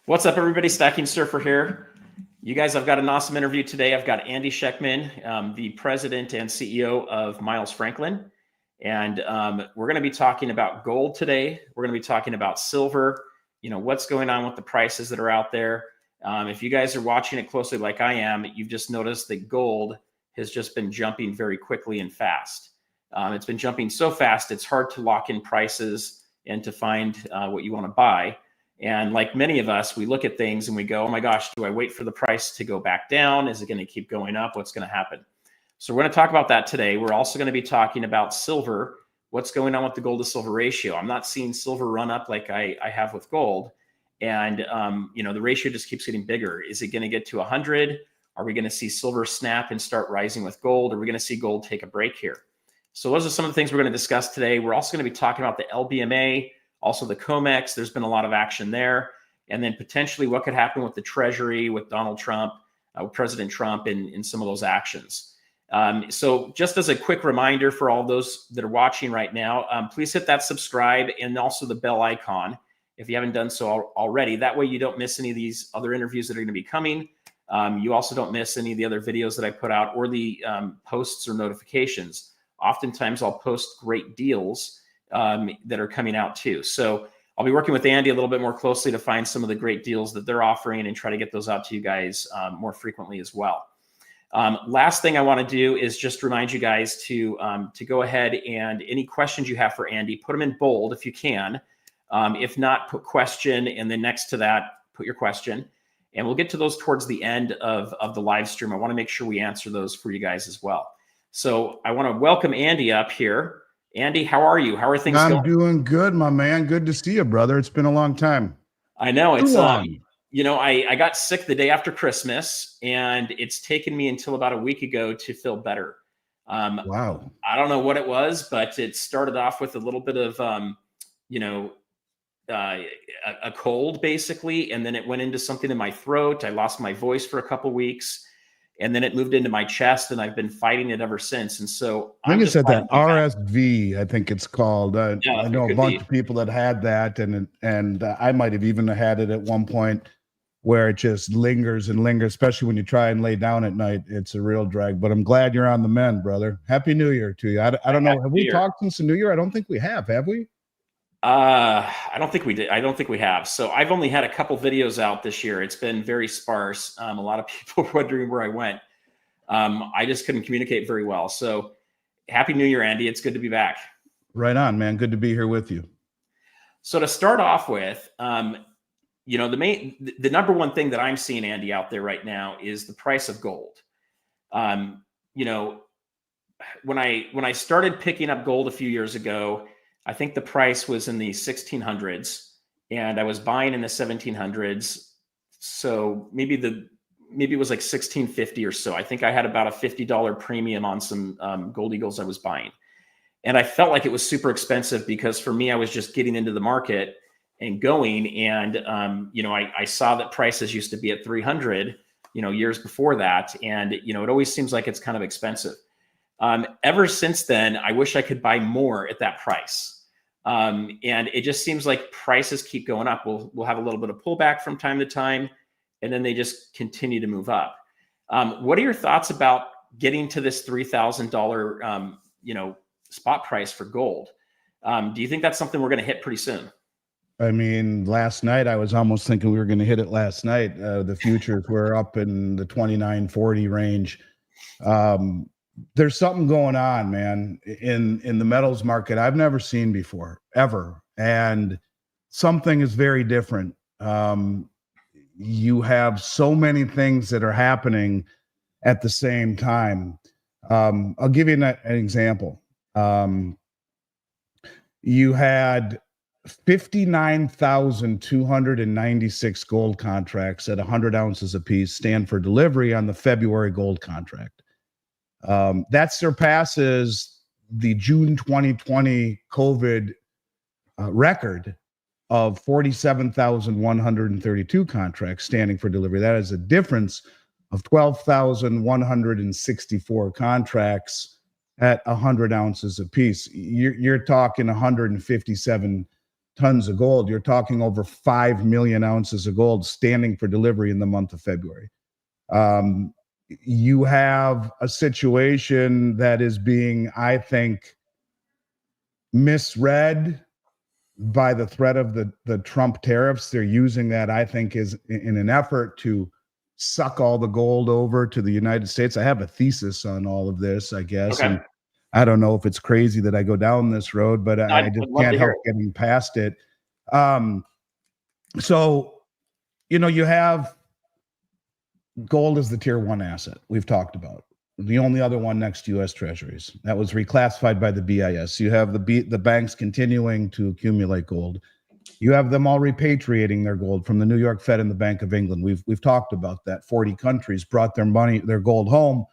What's up, everybody? Stacking Surfer here. You guys, I've got an awesome interview today. I've got Andy Schectman, the president and CEO of Miles Franklin. And we're going to be talking about gold today. We're going to be talking about silver, what's going on with the prices that are out there. If you guys are watching it closely like I am, you've just noticed that gold has just been jumping very quickly and fast. It's been jumping so fast, it's hard to lock in prices and to find what you want to buy. And like many of us, we look at things and we go, oh my gosh, do I wait for the price to go back down? Is it going to keep going up? What's going to happen? So we're going to talk about that today. We're also going to be talking about silver. What's going on with the gold to silver ratio? I'm not seeing silver run up like I have with gold. And, the ratio just keeps getting bigger. Is it going to get to 100? Are we going to see silver snap and start rising with gold? Are we going to see gold take a break here? So those are some of the things we're going to discuss today. We're also going to be talking about the LBMA, also the COMEX. There's been a lot of action there. And then potentially what could happen with the Treasury, with Donald Trump, President Trump in some of those actions. So just as a quick reminder for all those that are watching right now, please hit that subscribe and also the bell icon if you haven't done so already. That way you don't miss any of these other interviews that are going to be coming. You also don't miss any of the other videos that I put out or the posts or notifications. Oftentimes I'll post great deals that are coming out too. So I'll be working with Andy a little bit more closely to find some of the great deals that they're offering and try to get those out to you guys more frequently as well. Last thing I want to do is just remind you guys to go ahead and any questions you have for Andy, put them in bold if you can. If not, put question, and then next to that, put your question. And we'll get to those towards the end of the live stream. I want to make sure we answer those for you guys as well. So I want to welcome Andy up here. Andy, how are you? How are things going? I'm doing good, my man. Good to see you, brother. It's been a long time. I know. It's I got sick the day after Christmas, and it's taken me until about a week ago to feel better. Wow. I don't know what it was, but it started off with a little bit of, a cold basically. And then it went into something in my throat. I lost my voice for a couple weeks. And then it moved into my chest, and I've been fighting it ever since. And so I think it's at that RSV, I think it's called. I know a bunch of people that had that, and I might have even had it at one point where it just lingers and lingers, especially when you try and lay down at night. It's a real drag, but I'm glad you're on the mend, brother. Happy New Year to you. I don't know. Have we talked since the New Year? I don't think we have we? I don't think we did. I don't think we have. So I've only had a couple videos out this year. It's been very sparse. A lot of people wondering where I went. I just couldn't communicate very well. So happy New Year, Andy. It's good to be back. Right on, man. Good to be here with you. So to start off with, the number one thing that I'm seeing, Andy, out there right now is the price of gold. When I started picking up gold a few years ago, I think the price was in the 1600s, and I was buying in the 1700s. So maybe it was like 1650 or so. I think I had about a $50 premium on some gold eagles I was buying. And I felt like it was super expensive because for me, I was just getting into the market and going. And, I saw that prices used to be at 300, years before that. And, it always seems like it's kind of expensive. Ever since then, I wish I could buy more at that price. And it just seems like prices keep going up. We'll have a little bit of pullback from time to time, and then they just continue to move up. What are your thoughts about getting to this $3,000, spot price for gold? Do you think that's something we're going to hit pretty soon? I mean, last night I was almost thinking we were going to hit it last night. The futures were up in the 2940 range. There's something going on, man, in the metals market I've never seen before, ever. And something is very different. You have so many things that are happening at the same time. I'll give you an example. You had 59,296 gold contracts at 100 ounces apiece stand for delivery on the February gold contract. That surpasses the June 2020 COVID record of 47,132 contracts standing for delivery. That is a difference of 12,164 contracts at 100 ounces apiece. You're talking 157 tons of gold. You're talking over 5 million ounces of gold standing for delivery in the month of February. You have a situation that is being, I think, misread by the threat of the Trump tariffs. They're using that, I think, is in an effort to suck all the gold over to the United States. I have a thesis on all of this, I guess. Okay. And I don't know if it's crazy that I go down this road, but I just can't help getting past it. So, you have gold as the tier one asset we've talked about. The only other one next to U.S. Treasuries. That was reclassified by the BIS. You have the banks continuing to accumulate gold. You have them all repatriating their gold from the New York Fed and the Bank of England. We've talked about that. 40 countries brought their gold home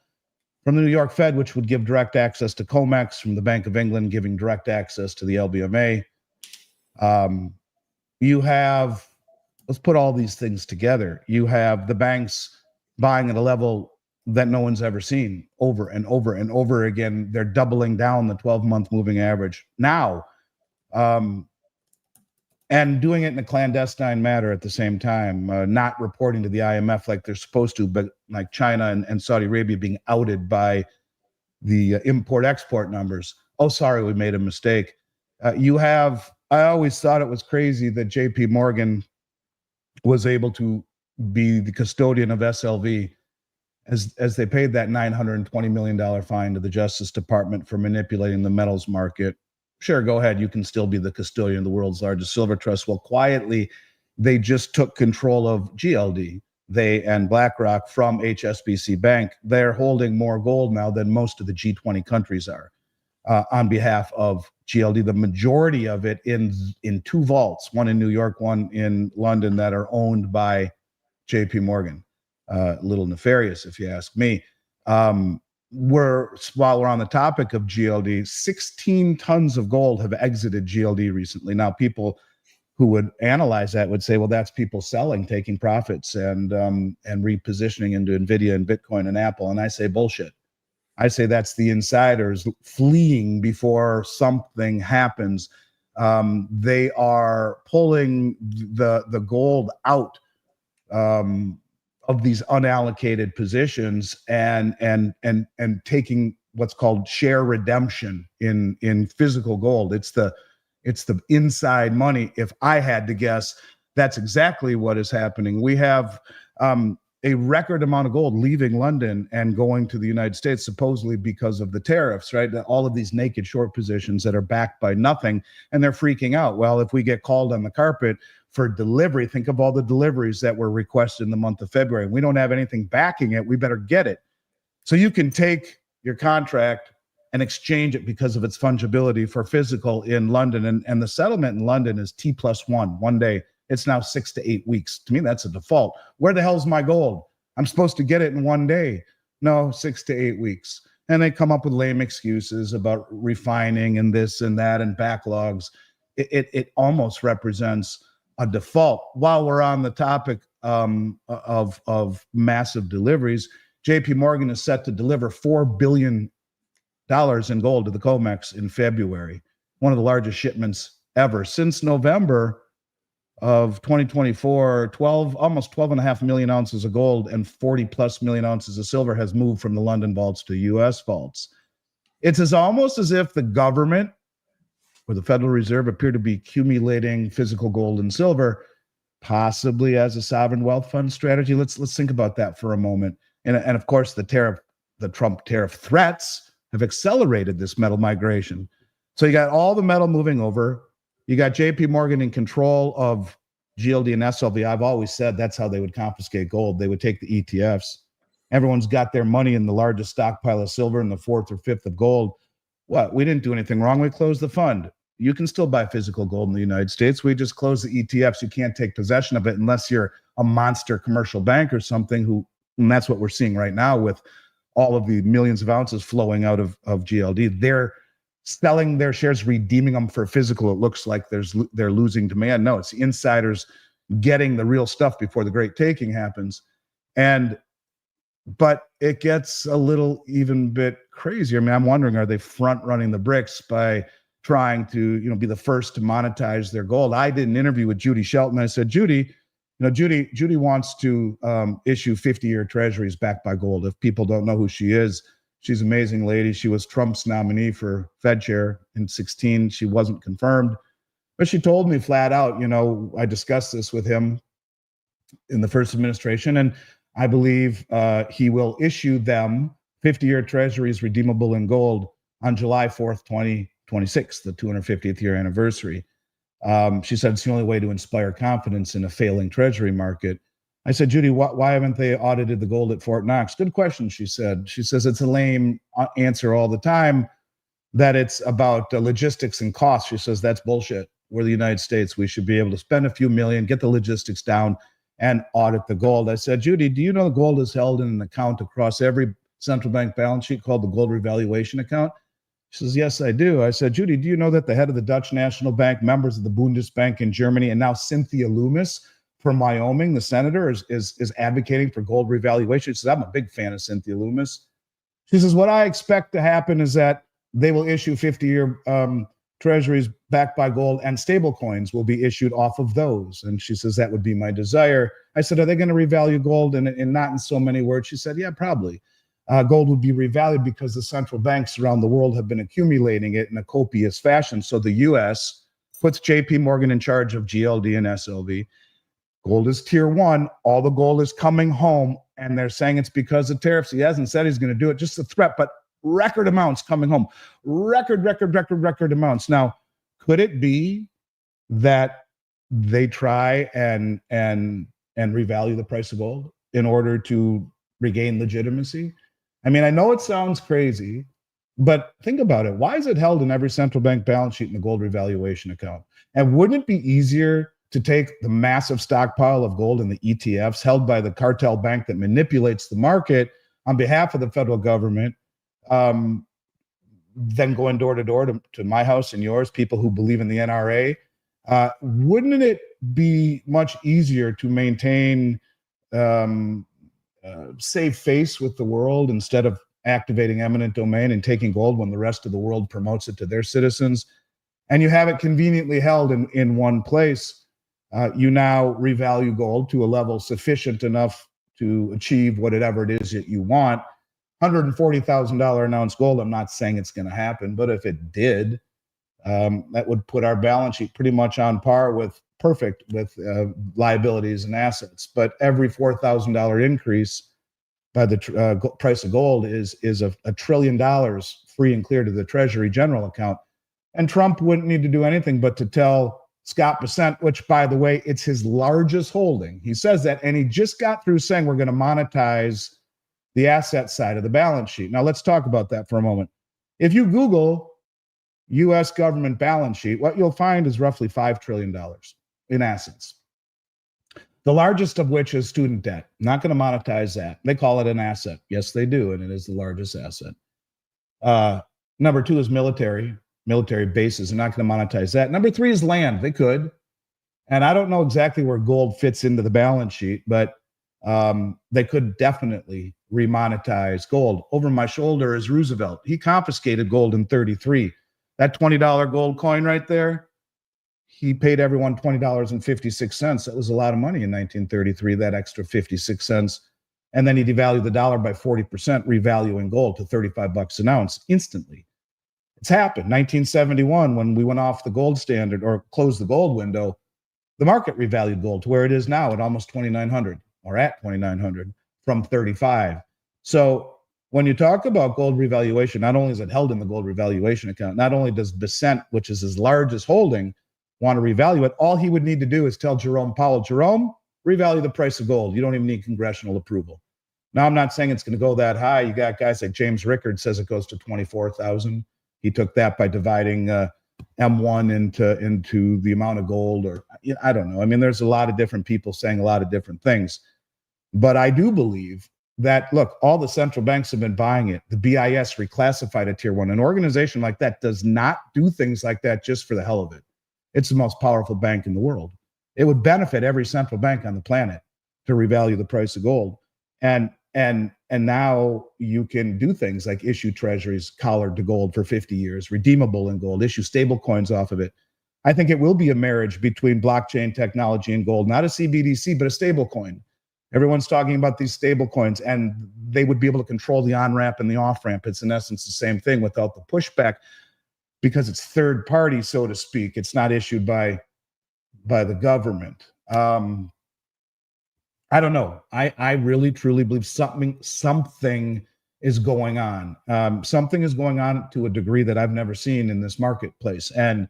from the New York Fed, which would give direct access to COMEX, from the Bank of England giving direct access to the LBMA. You have, let's put all these things together. You have the banks buying at a level that no one's ever seen, over and over and over again. They're doubling down the 12-month moving average now, and doing it in a clandestine manner at the same time, not reporting to the IMF like they're supposed to, but like China and Saudi Arabia being outed by the import-export numbers. Oh, sorry, we made a mistake. I always thought it was crazy that JP Morgan was able to be the custodian of SLV as they paid that $920 million fine to the Justice Department for manipulating the metals market. Sure, go ahead. You can still be the custodian of the world's largest silver trust. Well, quietly, they just took control of GLD, they and BlackRock, from HSBC Bank. They're holding more gold now than most of the G20 countries are on behalf of GLD. The majority of it in two vaults, one in New York, one in London, that are owned by JP Morgan. A little nefarious, if you ask me. While we're on the topic of GLD, 16 tons of gold have exited GLD recently. Now, people who would analyze that would say, well, that's people selling, taking profits, and repositioning into NVIDIA and Bitcoin and Apple. And I say bullshit. I say that's the insiders fleeing before something happens. They are pulling the gold out of these unallocated positions and taking what's called share redemption in physical gold. It's the inside money. If I had to guess, that's exactly what is happening. We have a record amount of gold leaving London and going to the United States, supposedly because of the tariffs, right? All of these naked short positions that are backed by nothing, and they're freaking out. Well, if we get called on the carpet for delivery, think of all the deliveries that were requested in the month of February. We don't have anything backing it. We better get it. So you can take your contract and exchange it because of its fungibility for physical in London. And the settlement in London is T+1, 1 day. It's now 6 to 8 weeks. To me, that's a default. Where the hell's my gold? I'm supposed to get it in 1 day. No, 6 to 8 weeks. And they come up with lame excuses about refining and this and that and backlogs. It almost represents a default. While we're on the topic of massive deliveries, JP Morgan is set to deliver $4 billion in gold to the COMEX in February, one of the largest shipments ever. Since November of 2024, almost 12.5 million ounces of gold and 40 plus million ounces of silver has moved from the London vaults to US vaults. It's almost as if the government or the Federal Reserve appear to be accumulating physical gold and silver, possibly as a sovereign wealth fund strategy. Let's think about that for a moment. And of course, the Trump tariff threats have accelerated this metal migration. So you got all the metal moving over. You got JP Morgan in control of GLD and SLV. I've always said that's how they would confiscate gold. They would take the ETFs. Everyone's got their money in the largest stockpile of silver and the fourth or fifth of gold. What? We didn't do anything wrong. We closed the fund. You can still buy physical gold in the United States. We just closed the ETFs. You can't take possession of it unless you're a monster commercial bank or something and that's what we're seeing right now with all of the millions of ounces flowing out of GLD. They're selling their shares, redeeming them for physical. It looks like they're losing demand. No, it's the insiders getting the real stuff before the great taking happens. But it gets a little even bit crazier. I mean, I'm wondering, are they front running the BRICS by trying to, be the first to monetize their gold. I did an interview with Judy Schectman. I said, Judy wants to issue 50-year treasuries backed by gold. If people don't know who she is, she's an amazing lady. She was Trump's nominee for Fed chair in 2016. She wasn't confirmed, but she told me flat out, I discussed this with him in the first administration, and I believe he will issue them 50-year treasuries redeemable in gold on July 4th, 2026, the 250th year anniversary. She said it's the only way to inspire confidence in a failing treasury market. I said, Judy, why haven't they audited the gold at Fort Knox? Good question, she said. She says it's a lame answer all the time that it's about logistics and costs. She says that's bullshit. We're the United States. We should be able to spend a few million, get the logistics down, and audit the gold. I said, Judy, do you know the gold is held in an account across every central bank balance sheet called the gold revaluation account? She says, yes, I do. I said, Judy, do you know that the head of the Dutch National Bank, members of the Bundesbank in Germany, and now Cynthia Loomis from Wyoming, the senator, is advocating for gold revaluation? She says, I'm a big fan of Cynthia Loomis. She says, what I expect to happen is that they will issue 50-year treasuries backed by gold, and stable coins will be issued off of those. And she says, that would be my desire. I said, are they going to revalue gold? And not in so many words. She said, yeah, probably. Gold would be revalued because the central banks around the world have been accumulating it in a copious fashion. So the U.S. puts J.P. Morgan in charge of GLD and SLV. Gold is tier one. All the gold is coming home, and they're saying it's because of tariffs. He hasn't said he's going to do it, just a threat, but record amounts coming home. Record amounts. Now, could it be that they try and revalue the price of gold in order to regain legitimacy? I mean, I know it sounds crazy, but think about it. Why is it held in every central bank balance sheet in the gold revaluation account? And wouldn't it be easier to take the massive stockpile of gold in the ETFs held by the cartel bank that manipulates the market on behalf of the federal government, then going door to door to my house and yours, people who believe in the NRA? Wouldn't it be much easier to maintain save face with the world instead of activating eminent domain and taking gold when the rest of the world promotes it to their citizens? And you have it conveniently held in one place. You now revalue gold to a level sufficient enough to achieve whatever it is that you want. $140,000 an ounce gold, I'm not saying it's going to happen, but if it did, that would put our balance sheet pretty much on par with liabilities and assets. But every $4,000 increase by the price of gold is $1 trillion free and clear to the Treasury General account. And Trump wouldn't need to do anything but to tell Scott Bessent, which, by the way, it's his largest holding. He says that, and he just got through saying we're going to monetize the asset side of the balance sheet. Now, let's talk about that for a moment. If you Google U.S. government balance sheet, what you'll find is roughly $5 trillion in assets, the largest of which is student debt. Not going to monetize that. They call it an asset. Yes, they do, and it is the largest asset. Number two is military bases. They're not going to monetize that. Number three is land. They could. And I don't know exactly where gold fits into the balance sheet, but they could definitely remonetize gold. Over my shoulder is Roosevelt. He confiscated gold in 1933. That $20 gold coin right there, he paid everyone $20.56. That was a lot of money in 1933, that extra 56 cents. And then he devalued the dollar by 40%, revaluing gold to $35 an ounce instantly. It's happened. 1971, when we went off the gold standard or closed the gold window, the market revalued gold to where it is now at almost 2,900 or at 2,900 from 35. So when you talk about gold revaluation, not only is it held in the gold revaluation account, not only does Bessent, which is his largest holding, want to revalue it, all he would need to do is tell Jerome Powell, Jerome, revalue the price of gold. You don't even need congressional approval. Now, I'm not saying it's going to go that high. You got guys like James Rickard says it goes to 24,000. He took that by dividing M1 into the amount of gold, or I don't know. I mean, there's a lot of different people saying a lot of different things. But I do believe that, look, all the central banks have been buying it. The BIS reclassified it tier one. An organization like that does not do things like that just for the hell of it. It's the most powerful bank in the world. It would benefit every central bank on the planet to revalue the price of gold. And And now you can do things like issue treasuries collared to gold for 50 years, redeemable in gold, issue stable coins off of it. I think it will be a marriage between blockchain technology and gold, not a CBDC, but a stable coin. Everyone's talking about these stable coins, and they would be able to control the on-ramp and the off-ramp. It's in essence the same thing without the pushback, because it's third party, so to speak. It's not issued by the government. I don't know. I really truly believe something is going on. Something is going on to a degree that I've never seen in this marketplace. And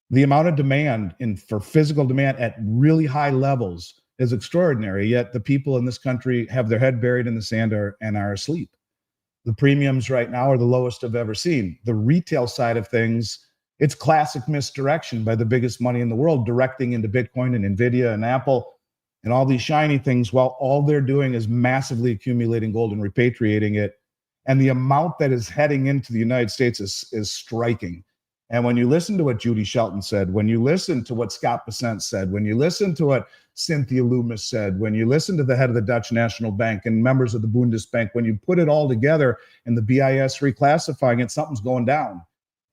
the amount of demand for physical demand at really high levels is extraordinary. Yet the people in this country have their head buried in the sand and are asleep. The premiums right now are the lowest I've ever seen. The retail side of things, it's classic misdirection by the biggest money in the world, directing into Bitcoin and Nvidia and Apple and all these shiny things, while all they're doing is massively accumulating gold and repatriating it. And the amount that is heading into the United States is striking. And when you listen to what Judy Shelton said, when you listen to what Scott Bessent said, when you listen to what Cynthia Loomis said, when you listen to the head of the Dutch National Bank and members of the Bundesbank, when you put it all together and the BIS reclassifying it, something's going down.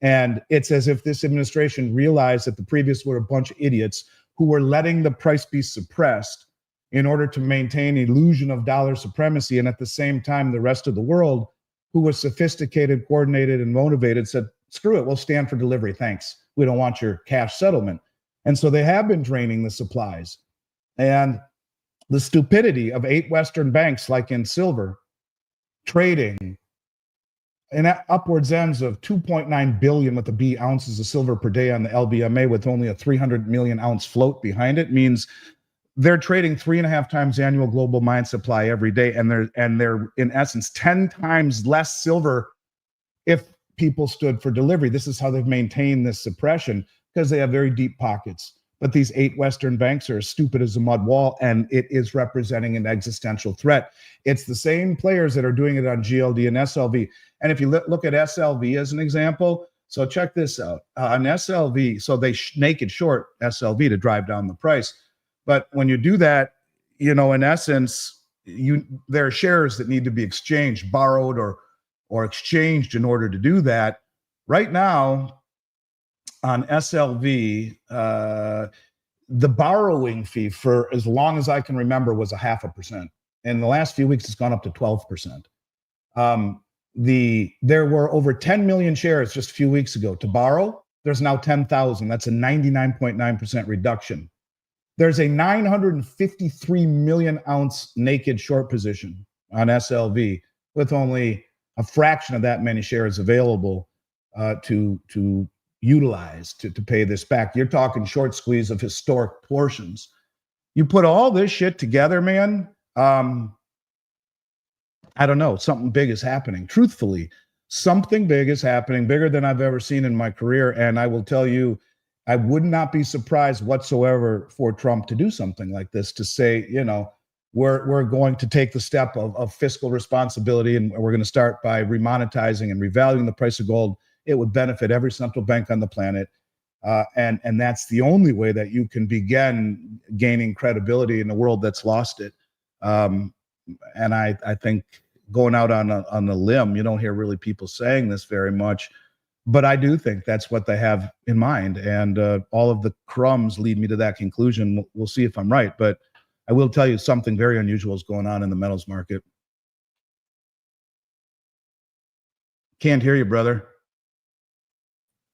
And it's as if this administration realized that the previous were a bunch of idiots who were letting the price be suppressed in order to maintain illusion of dollar supremacy. And at the same time, the rest of the world, who was sophisticated, coordinated, and motivated, said, screw it, we'll stand for delivery, thanks. We don't want your cash settlement. And so they have been draining the supplies. And the stupidity of 8 Western banks, like in silver, trading in upwards ends of 2.9 billion with a B ounces of silver per day on the LBMA with only a 300 million ounce float behind it, means they're trading 3.5 times annual global mine supply every day. And they're in essence 10 times less silver if people stood for delivery. This is how they've maintained this suppression, because they have very deep pockets. But these 8 Western banks are as stupid as a mud wall, and it is representing an existential threat. It's the same players that are doing it on GLD and SLV. And if you look at SLV as an example, so check this out. On SLV, so they naked short SLV to drive down the price. But when you do that, in essence, there are shares that need to be exchanged, borrowed or exchanged in order to do that. Right now, on SLV, the borrowing fee for as long as I can remember was 0.5%. In the last few weeks, it's gone up to 12%. There were over 10 million shares just a few weeks ago to borrow. There's now 10,000. That's a 99.9% reduction. There's a 953 million ounce naked short position on SLV with only a fraction of that many shares available to utilize to pay this back. You're talking short squeeze of historic portions. You put all this shit together, man. I don't know. Something big is happening. Truthfully, something big is happening, bigger than I've ever seen in my career. And I will tell you, I would not be surprised whatsoever for Trump to do something like this, to say, we're going to take the step of fiscal responsibility, and we're going to start by remonetizing and revaluing the price of gold. It would benefit every central bank on the planet. And that's the only way that you can begin gaining credibility in a world that's lost it. And I think going out on a limb, you don't hear really people saying this very much, but I do think that's what they have in mind. And all of the crumbs lead me to that conclusion. We'll see if I'm right, but I will tell you something very unusual is going on in the metals market. Can't hear you, brother.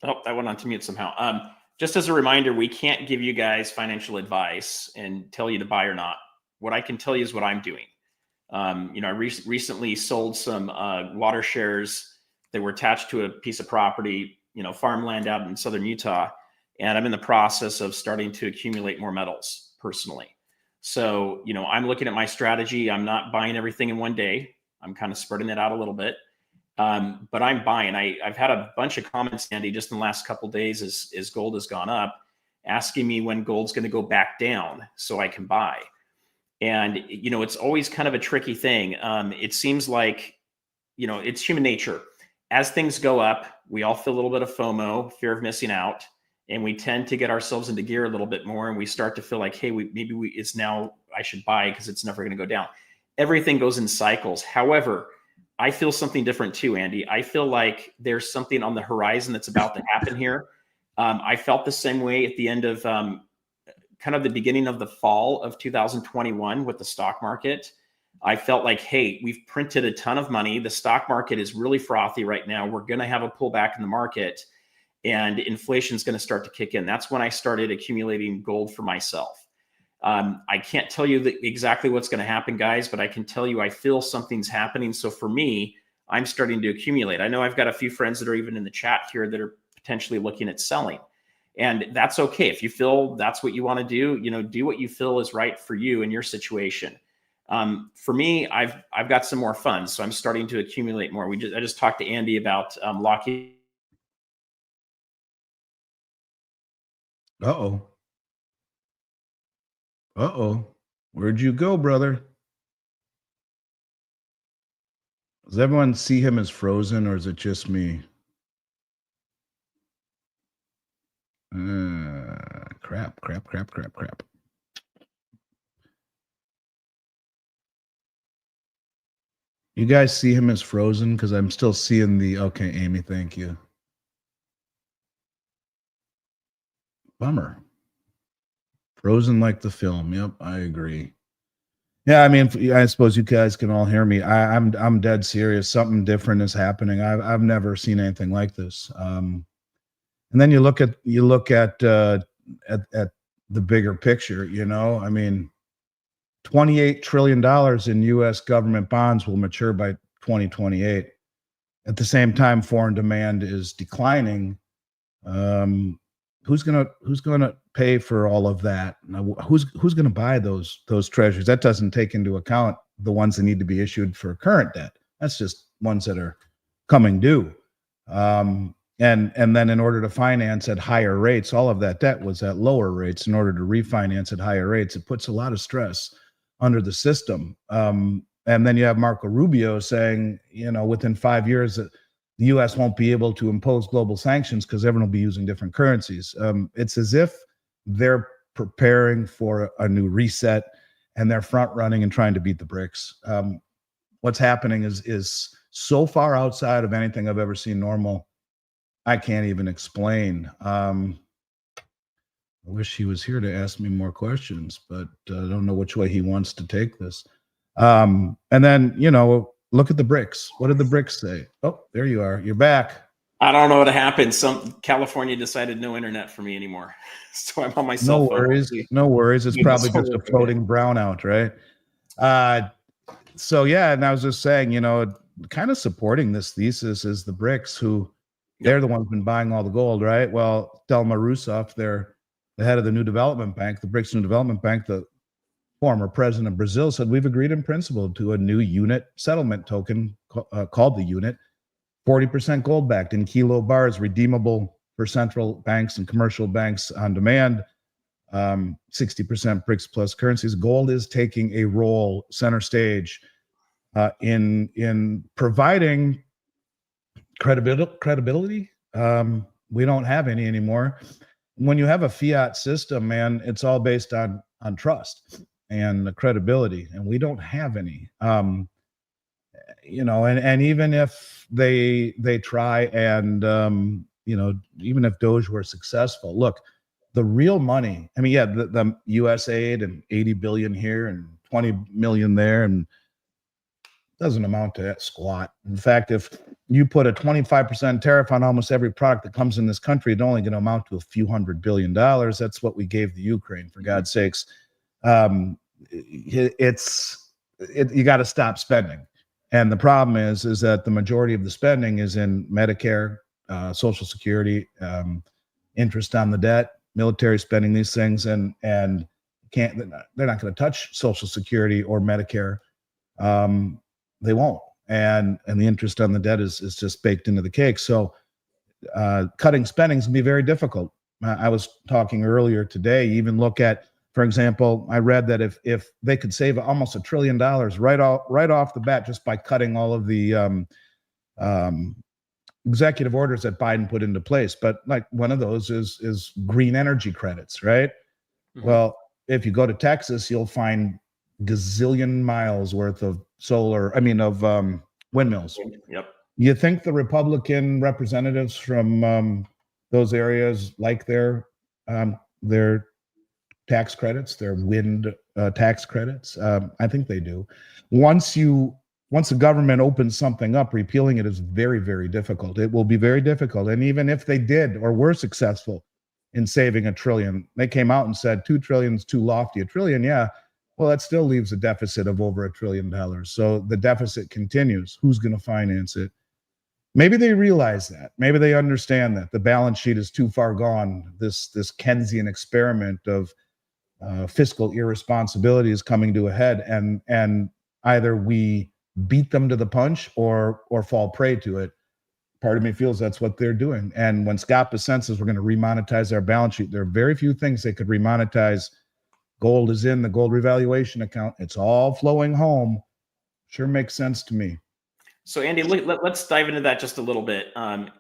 Oh, I went on to mute somehow. Just as a reminder, we can't give you guys financial advice and tell you to buy or not. What I can tell you is what I'm doing. I recently sold some water shares that were attached to a piece of property, farmland out in southern Utah, and I'm in the process of starting to accumulate more metals personally. So, I'm looking at my strategy. I'm not buying everything in one day. I'm kind of spreading it out a little bit. But I'm buying. I've had a bunch of comments, Andy, just in the last couple of days as gold has gone up, asking me when gold's going to go back down so I can buy. And, it's always kind of a tricky thing. It seems like, it's human nature. As things go up, we all feel a little bit of FOMO, fear of missing out, and we tend to get ourselves into gear a little bit more. And we start to feel like, hey, I should buy because it's never going to go down. everything goes in cycles. However, I feel something different too, Andy. I feel like there's something on the horizon that's about to happen here. I felt the same way at the end of kind of the beginning of the fall of 2021 with the stock market. I felt like, hey, we've printed a ton of money. The stock market is really frothy right now. We're going to have a pullback in the market, and inflation is going to start to kick in. That's when I started accumulating gold for myself. I can't tell you exactly what's going to happen, guys, but I can tell you I feel something's happening. So for me, I'm starting to accumulate. I know I've got a few friends that are even in the chat here that are potentially looking at selling. And that's okay. If you feel that's what you want to do, do what you feel is right for you in your situation. For me, I've got some more funds, so I'm starting to accumulate more. I just talked to Andy about locking. Uh-oh. Uh-oh. Where'd you go, brother? Does everyone see him as frozen, or is it just me? Crap. You guys see him as frozen? Because I'm still seeing the... Okay, Amy, thank you. Bummer. Frozen like the film. Yep, I agree. Yeah, I mean, I suppose you guys can all hear me. I'm dead serious. Something different is happening. I've never seen anything like this. And then you look at the bigger picture. I mean, $28 trillion in U.S. government bonds will mature by 2028. At the same time, foreign demand is declining. Who's gonna pay for all of that? Who's gonna buy those treasuries? That doesn't take into account the ones that need to be issued for current debt. That's just ones that are coming due. And then in order to finance at higher rates, all of that debt was at lower rates. In order to refinance at higher rates, it puts a lot of stress under the system. And then you have Marco Rubio saying, within 5 years, the U.S. won't be able to impose global sanctions because everyone will be using different currencies. It's as if they're preparing for a new reset, and they're front running and trying to beat the BRICS. What's happening is so far outside of anything I've ever seen normal. I can't even explain. I wish he was here to ask me more questions, but I don't know which way he wants to take this. And then, look at the BRICS. What did the BRICS say? Oh, there you are. You're back. I don't know what happened. California decided no internet for me anymore. So I'm on my cell phone. No worries. It's probably just a floating brownout, right? So yeah, and I was just saying, kind of supporting this thesis is the BRICS, who they're the ones been buying all the gold, right? Well, Dilma Rousseff, they're the head of the New Development Bank, the BRICS New Development Bank, the former president of Brazil, said we've agreed in principle to a new unit settlement token called the unit, 40% gold backed in kilo bars, redeemable for central banks and commercial banks on demand. 60% BRICS plus currencies. Gold is taking a role center stage in providing credibility. We don't have any anymore. When you have a fiat system, man, it's all based on trust and credibility, and we don't have any. And even if they try and even if Doge were successful, look, the real money, I mean, yeah, the US aid and 80 billion here and 20 million there, and doesn't amount to that squat. In fact, if you put a 25% tariff on almost every product that comes in this country, it's only going to amount to a few $100 billion. That's what we gave the Ukraine, for God's sakes. You got to stop spending. And the problem is that the majority of the spending is in Medicare, Social Security, interest on the debt, military spending, these things, and they're not going to touch Social Security or Medicare. They won't, and the interest on the debt is just baked into the cake. So cutting spending is going to be very difficult. I was talking earlier today. Even look at, for example, I read that if they could save almost $1 trillion right off the bat just by cutting all of the executive orders that Biden put into place. But like one of those is green energy credits, right? Mm-hmm. Well, if you go to Texas, you'll find gazillion miles worth of windmills. Yep. You think the Republican representatives from those areas like their tax credits, their wind tax credits? I think they do. Once the government opens something up, repealing it is very, very difficult. It will be very difficult. And even if they did or were successful in saving $1 trillion, they came out and said $2 trillion is too lofty. $1 trillion, yeah. Well, that still leaves a deficit of over $1 trillion. So the deficit continues. Who's going to finance it? Maybe they realize that. Maybe they understand that the balance sheet is too far gone. This Keynesian experiment of fiscal irresponsibility is coming to a head, and either we beat them to the punch or fall prey to it. Part of me feels that's what they're doing. And when Scott Bessent says we're going to remonetize our balance sheet, there are very few things they could remonetize. Gold is in the gold revaluation account. It's all flowing home. Sure makes sense to me. So Andy, let's dive into that just a little bit. And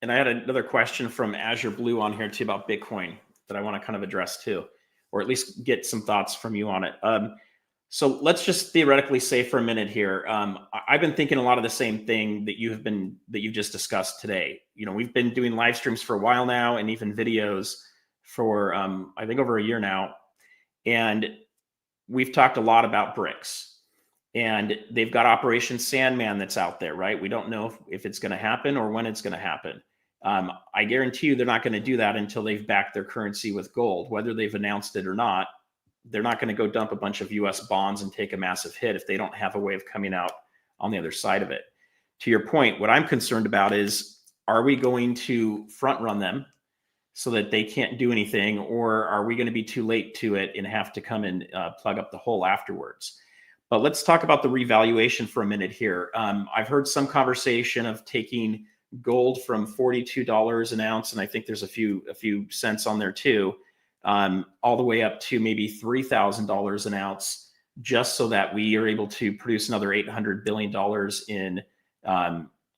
I had another question from Azure Blue on here too about Bitcoin that I want to kind of address too, or at least get some thoughts from you on it. So let's just theoretically say for a minute here. I've been thinking a lot of the same thing that you've just discussed today. You know, we've been doing live streams for a while now, and even videos for I think over a year now, and we've talked a lot about BRICS. And they've got Operation Sandman that's out there, right? We don't know if it's going to happen or when it's going to happen. I guarantee you they're not going to do that until they've backed their currency with gold. Whether they've announced it or not, they're not going to go dump a bunch of US bonds and take a massive hit if they don't have a way of coming out on the other side of it. To your point, what I'm concerned about is, are we going to front run them so that they can't do anything, or are we going to be too late to it and have to come and plug up the hole afterwards? But let's talk about the revaluation for a minute here. I've heard some conversation of taking gold from $42 an ounce, and I think there's a few cents on there too, all the way up to maybe $3,000 an ounce, just so that we are able to produce another $800 billion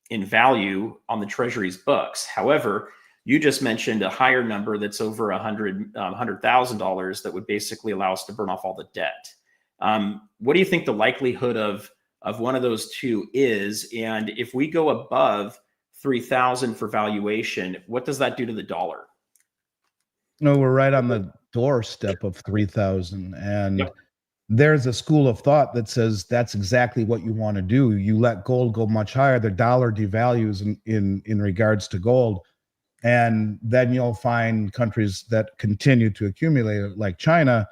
in value on the Treasury's books. However, you just mentioned a higher number that's over $100,000 that would basically allow us to burn off all the debt. What do you think the likelihood of one of those two is? And if we go above 3,000 for valuation, what does that do to the dollar? No, we're right on the doorstep of 3,000. And Yep. There's a school of thought that says that's exactly what you want to do. You let gold go much higher, the dollar devalues in regards to gold. And then you'll find countries that continue to accumulate, like China,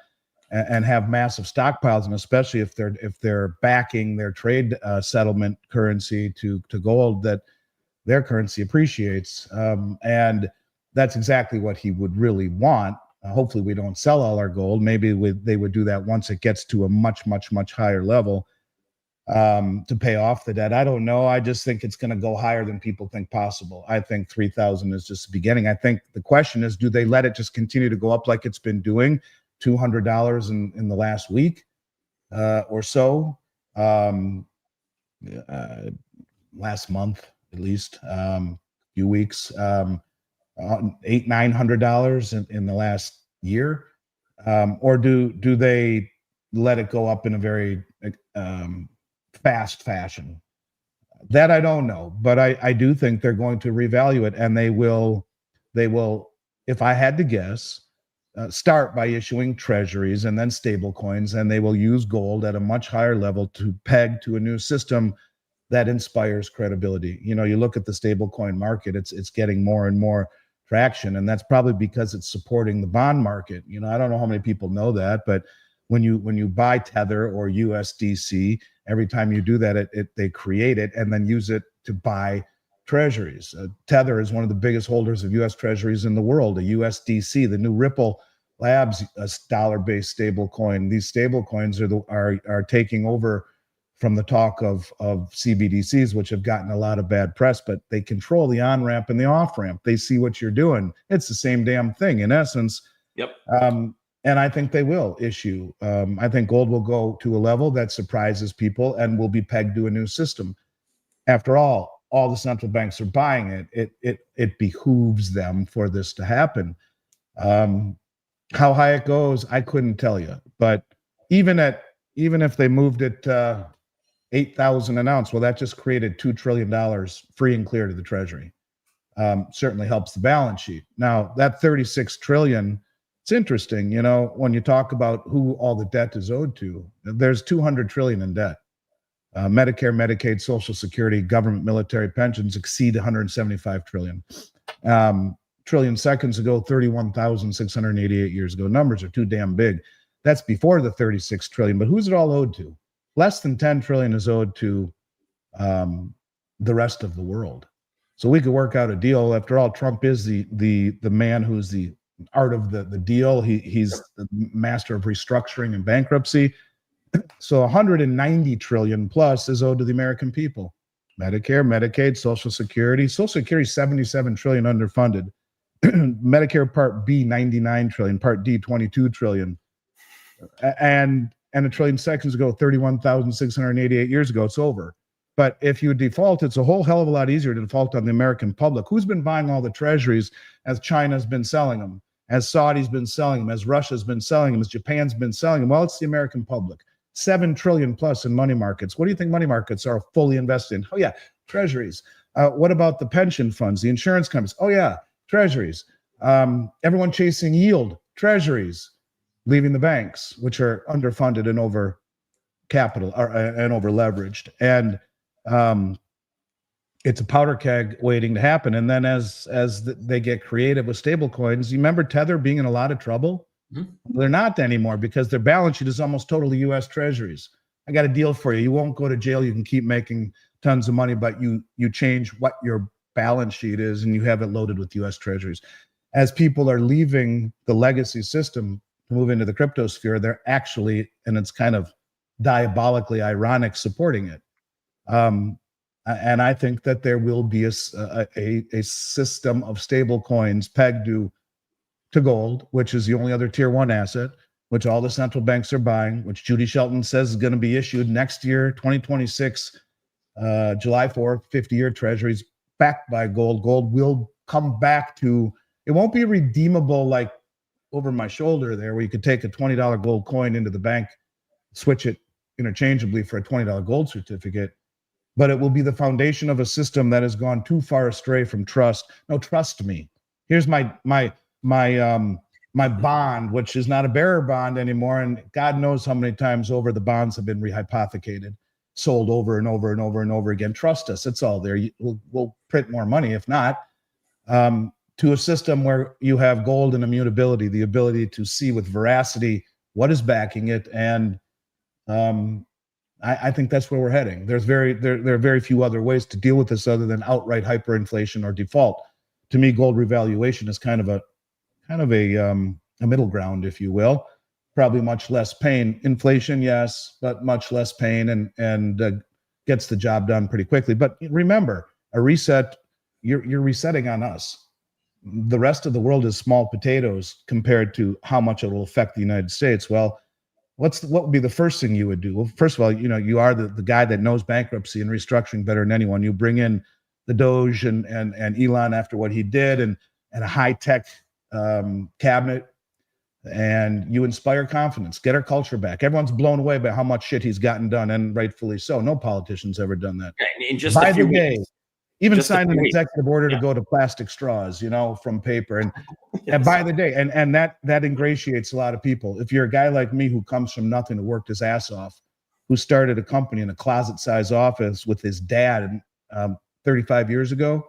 and have massive stockpiles, and especially if they're backing their trade settlement currency to gold, that their currency appreciates, and that's exactly what he would really want. Hopefully, we don't sell all our gold. Maybe they would do that once it gets to a much higher level to pay off the debt. I don't know. I just think it's going to go higher than people think possible. I think 3,000 is just the beginning. I think the question is, do they let it just continue to go up like it's been doing? $200 in the last week or so, last month at least, few weeks, $800-900 in the last year, or do they let it go up in a very fast fashion? That I don't know, but I do think they're going to revalue it, and they will, if I had to guess, start by issuing treasuries and then stable coins, and they will use gold at a much higher level to peg to a new system that inspires credibility. You know, you look at the stable coin market, it's getting more and more traction, and that's probably because it's supporting the bond market. You know, I don't know how many people know that, but when you buy Tether or USDC, every time you do that, they create it and then use it to buy treasuries. Tether is one of the biggest holders of U.S. treasuries in the world. A USDC, the new Ripple Labs, a dollar-based stable coin. These stable coins are taking over from the talk of CBDCs, which have gotten a lot of bad press, but they control the on-ramp and the off-ramp. They see what you're doing. It's the same damn thing in essence. Yep. And I think they will issue. I think gold will go to a level that surprises people and will be pegged to a new system. After all the central banks are buying it. It behooves them for this to happen. How high it goes, I couldn't tell you. But even at even if they moved it 8,000 an ounce, well, that just created $2 trillion free and clear to the Treasury. Certainly helps the balance sheet. Now, that 36 trillion, it's interesting, you know, when you talk about who all the debt is owed to, there's 200 trillion in debt. Medicare, Medicaid, Social Security, government, military pensions exceed 175 trillion. Trillion seconds ago, 31,688 years ago. Numbers are too damn big. That's before the 36 trillion. But who's it all owed to? Less than 10 trillion is owed to the rest of the world. So we could work out a deal. After all, Trump is the man who's the art of the deal. He's the master of restructuring and bankruptcy. So 190 trillion plus is owed to the American people. Medicare, Medicaid, Social Security. Social Security, 77 trillion underfunded. Medicare Part B, 99 trillion. Part D, 22 trillion. And a trillion seconds ago, 31,688 years ago, it's over. But if you default, it's a whole hell of a lot easier to default on the American public. Who's been buying all the treasuries as China's been selling them, as Saudi's been selling them, as Russia's been selling them, as Japan's been selling them? Well, it's the American public. 7 trillion plus in money markets. What do you think money markets are fully invested in? Oh, yeah, treasuries. What about the pension funds, the insurance companies? Oh, yeah, treasuries. Everyone chasing yield, treasuries, leaving the banks, which are underfunded and over capital and over leveraged. And it's a powder keg waiting to happen. And then as they get creative with stable coins, you remember Tether being in a lot of trouble? Mm-hmm. They're not anymore because their balance sheet is almost totally U.S. treasuries. I got a deal for you. You won't go to jail. You can keep making tons of money, but you change what your balance sheet is and you have it loaded with U.S. treasuries. As people are leaving the legacy system to move into the crypto sphere, they're actually, and it's kind of diabolically ironic, supporting it. And I think that there will be a system of stable coins pegged to gold, which is the only other tier one asset, which all the central banks are buying, which Judy Shelton says is going to be issued next year, 2026, July 4th, 50-year treasuries backed by gold. Gold will come back to, it won't be redeemable like over my shoulder there, where you could take a $20 gold coin into the bank, switch it interchangeably for a $20 gold certificate. But it will be the foundation of a system that has gone too far astray from trust. No, trust me. Here's my bond, which is not a bearer bond anymore, and God knows how many times over the bonds have been rehypothecated, sold over and over and over and over again. Trust us, it's all there. We'll print more money if not. To a system where you have gold and immutability, the ability to see with veracity what is backing it, and I think that's where we're heading. There are very few other ways to deal with this other than outright hyperinflation or default. To me, gold revaluation is kind of a middle ground, if you will. Probably much less pain. Inflation, yes, but much less pain and gets the job done pretty quickly. But remember, a reset, you're resetting on us. The rest of the world is small potatoes compared to how much it will affect the United States. Well, what would be the first thing you would do? Well, first of all, you are the guy that knows bankruptcy and restructuring better than anyone. You bring in the Doge and Elon after what he did and a high-tech cabinet, and you inspire confidence, get our culture back. Everyone's blown away by how much shit he's gotten done, and rightfully so. No politician's ever done that. In just by a few the day, weeks. even signed an executive order to go to plastic straws, from paper. And yes. And by the day, and that ingratiates a lot of people. If you're a guy like me who comes from nothing, who worked his ass off, who started a company in a closet-sized office with his dad 35 years ago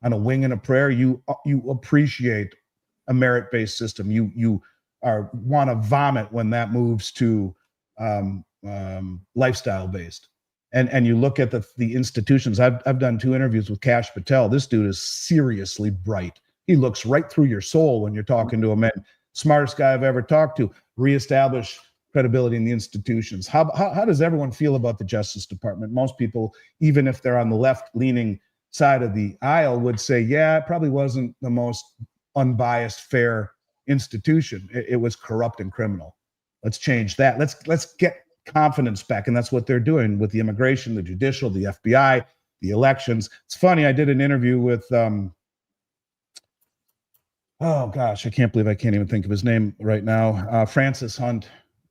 on a wing and a prayer, you appreciate a merit-based system. You want to vomit when that moves to lifestyle-based. And you look at the institutions. I've done 2 interviews with Kash Patel. This dude is seriously bright. He looks right through your soul when you're talking to him. And smartest guy I've ever talked to. Reestablish credibility in the institutions. How does everyone feel about the Justice Department? Most people, even if they're on the left-leaning side of the aisle, would say, yeah, it probably wasn't the most unbiased, fair institution. It was corrupt and criminal. Let's change that. Let's get confidence back. And that's what they're doing with the immigration, the judicial, the FBI, the elections. It's funny. I did an interview with, oh gosh, I can't believe I can't even think of his name right now. Francis Hunt.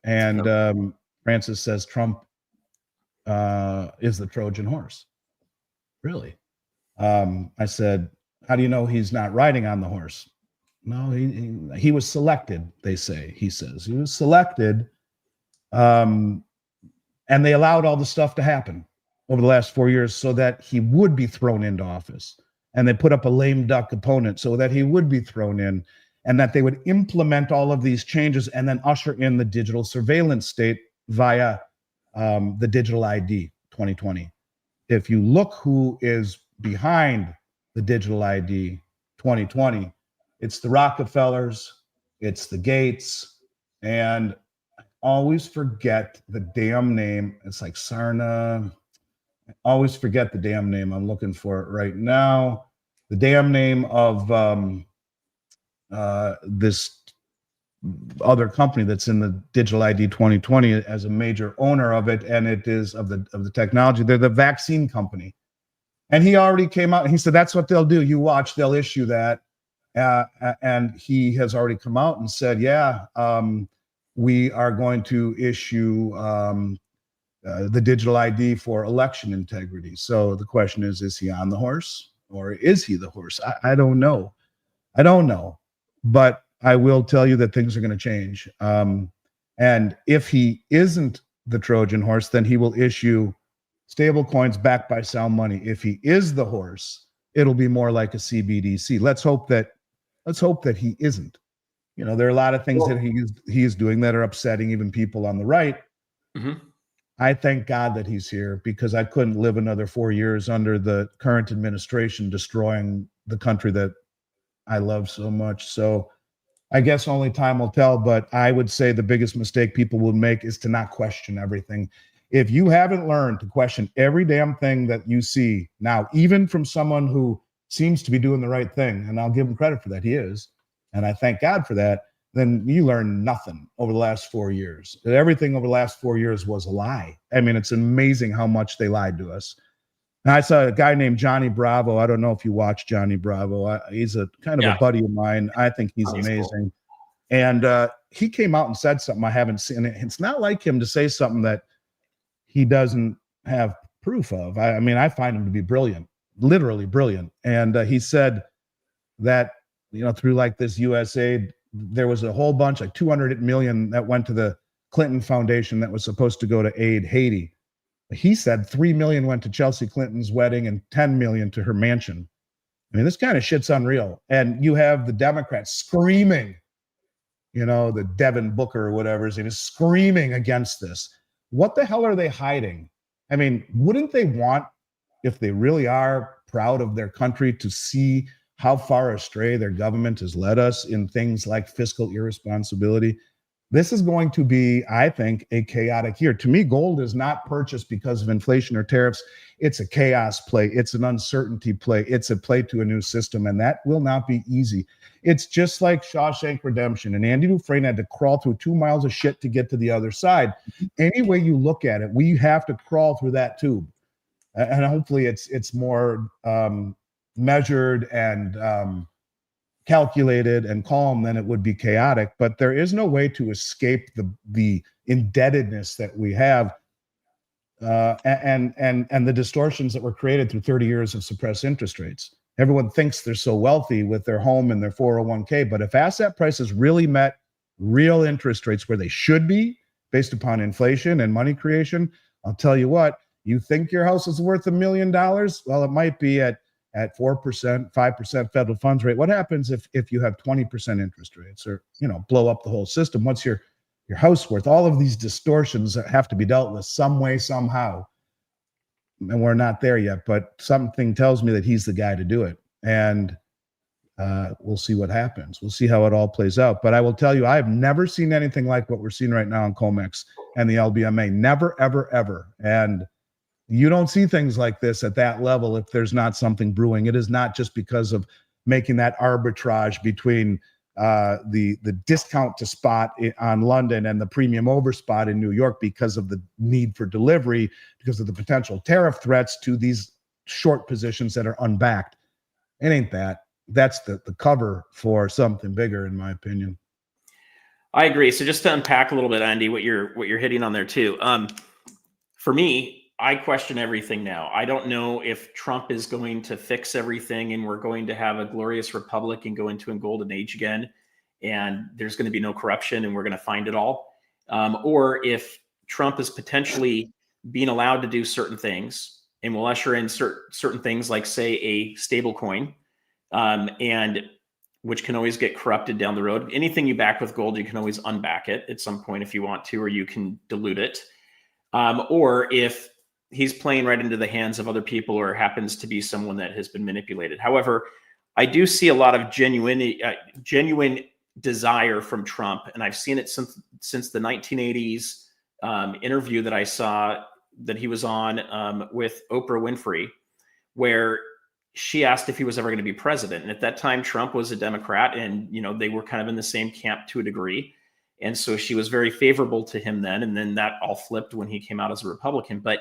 And Francis says Trump is the Trojan horse. Really? I said, how do you know he's not riding on the horse? No, he was selected, they say. He says he was selected, and they allowed all the stuff to happen over the last 4 years so that he would be thrown into office. And they put up a lame duck opponent so that he would be thrown in, and that they would implement all of these changes and then usher in the digital surveillance state via the digital ID 2020. If you look who is behind the digital ID 2020, it's the Rockefellers, it's the Gates, and I always forget the damn name. It's like Sarna. I always forget the damn name. I'm looking for it right now. The damn name of this other company that's in the digital ID 2020 as a major owner of it, and it is of the technology. They're the vaccine company, and he already came out and he said that's what they'll do. You watch, they'll issue that, and he has already come out and said, yeah, we are going to issue the digital ID for election integrity. So the question is he on the horse or is he the horse? I don't know. I don't know, but I will tell you that things are going to change. And if he isn't the Trojan horse, then he will issue stable coins backed by sound money. If he is the horse, it'll be more like a CBDC. Let's hope that he isn't. You know, there are a lot of things that he is doing that are upsetting even people on the right. Mm-hmm. I thank God that he's here, because I couldn't live another 4 years under the current administration destroying the country that I love so much. So I guess only time will tell, but I would say the biggest mistake people will make is to not question everything. If you haven't learned to question every damn thing that you see now, even from someone who seems to be doing the right thing, and I'll give him credit for that, he is, and I thank God for that, then you learn nothing over the last 4 years. Everything over the last 4 years was a lie. I mean, it's amazing how much they lied to us. Now, I saw a guy named Johnny Bravo. I don't know if you watch Johnny Bravo. He's a kind of a buddy of mine. I think he's amazing. Cool. And he came out and said something I haven't seen. It's not like him to say something that he doesn't have proof of. I mean, I find him to be brilliant, literally brilliant. And he said that, you know, through like this USAID, there was a whole bunch, like 200 million that went to the Clinton Foundation that was supposed to go to aid Haiti. He said 3 million went to Chelsea Clinton's wedding and 10 million to her mansion. I mean, this kind of shit's unreal. And you have the Democrats screaming, you know, the Devin Booker or whatever his name is, screaming against this. What the hell are they hiding? I mean, wouldn't they want, if they really are proud of their country, to see how far astray their government has led us in things like fiscal irresponsibility? This is going to be, I think, a chaotic year. To me, gold is not purchased because of inflation or tariffs. It's a chaos play. It's an uncertainty play. It's a play to a new system, and that will not be easy. It's just like Shawshank Redemption, and Andy Dufresne had to crawl through 2 miles of shit to get to the other side. Any way you look at it, we have to crawl through that tube, and hopefully it's more measured and calculated and calm than it would be chaotic. But there is no way to escape the indebtedness that we have, and the distortions that were created through 30 years of suppressed interest rates. Everyone thinks they're so wealthy with their home and their 401k, but if asset prices really met real interest rates where they should be based upon inflation and money creation, I'll tell you what, you think your house is worth $1 million? Well, it might be at 4%, 5% federal funds rate. What happens if you have 20% interest rates, or, you know, blow up the whole system? What's your house worth? All of these distortions that have to be dealt with some way, somehow. And we're not there yet, but something tells me that he's the guy to do it. And we'll see what happens. We'll see how it all plays out. But I will tell you, I've never seen anything like what we're seeing right now in COMEX and the LBMA. Never, ever, ever. And you don't see things like this at that level if there's not something brewing. It is not just because of making that arbitrage between the discount to spot on London and the premium over spot in New York because of the need for delivery, because of the potential tariff threats to these short positions that are unbacked. It ain't that. That's the cover for something bigger, in my opinion. I agree. So just to unpack a little bit, Andy, what you're hitting on there too. For me, I question everything now. I don't know if Trump is going to fix everything and we're going to have a glorious republic and go into a golden age again, and there's going to be no corruption and we're going to find it all, or if Trump is potentially being allowed to do certain things and will usher in certain things like, say, a stable coin, and which can always get corrupted down the road. Anything you back with gold, you can always unback it at some point if you want to, or you can dilute it. Or if he's playing right into the hands of other people or happens to be someone that has been manipulated. However, I do see a lot of genuine desire from Trump, and I've seen it since the 1980s interview that I saw that he was on with Oprah Winfrey, where she asked if he was ever going to be president. And at that time, Trump was a Democrat, and they were kind of in the same camp to a degree. And so she was very favorable to him then. And then that all flipped when he came out as a Republican. But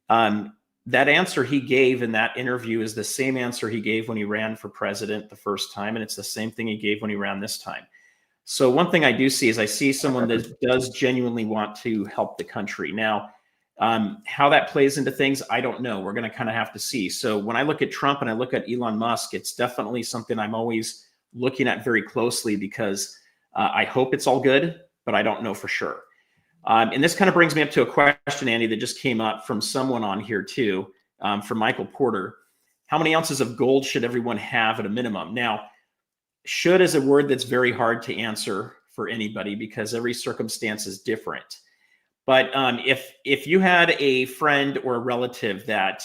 that answer he gave in that interview is the same answer he gave when he ran for president the first time. And it's the same thing he gave when he ran this time. So one thing I do see is I see someone that does genuinely want to help the country. Now, how that plays into things, I don't know. We're going to kind of have to see. So when I look at Trump and I look at Elon Musk, it's definitely something I'm always looking at very closely, because I hope it's all good, but I don't know for sure. And this kind of brings me up to a question, Andy, that just came up from someone on here too, from Michael Porter. How many ounces of gold should everyone have at a minimum? Now, should is a word that's very hard to answer for anybody because every circumstance is different. But if you had a friend or a relative that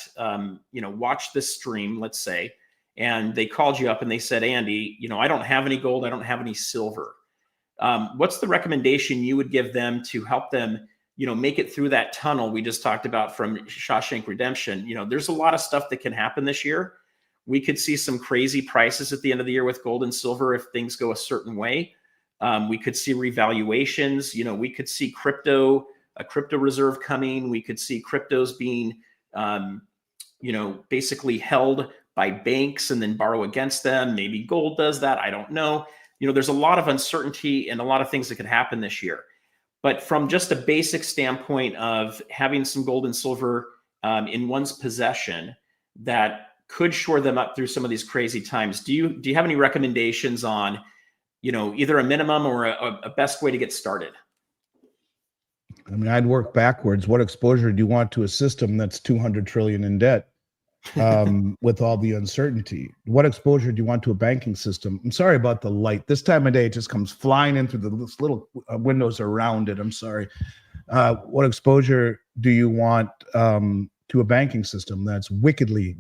watched this stream, let's say, and they called you up and they said, Andy, I don't have any gold, I don't have any silver. What's the recommendation you would give them to help them, make it through that tunnel we just talked about from Shawshank Redemption? There's a lot of stuff that can happen this year. We could see some crazy prices at the end of the year with gold and silver if things go a certain way. We could see revaluations. We could see a crypto reserve coming. We could see cryptos being, basically held by banks and then borrow against them. Maybe gold does that. I don't know. There's a lot of uncertainty and a lot of things that could happen this year. But from just a basic standpoint of having some gold and silver in one's possession that could shore them up through some of these crazy times, do you have any recommendations on, either a minimum or a best way to get started? I mean, I'd work backwards. What exposure do you want to a system that's 200 trillion in debt? With all the uncertainty, what exposure do you want to a banking system? I'm sorry about the light. This time of day, it just comes flying in through the little windows around it. I'm sorry. What exposure do you want to a banking system that's wickedly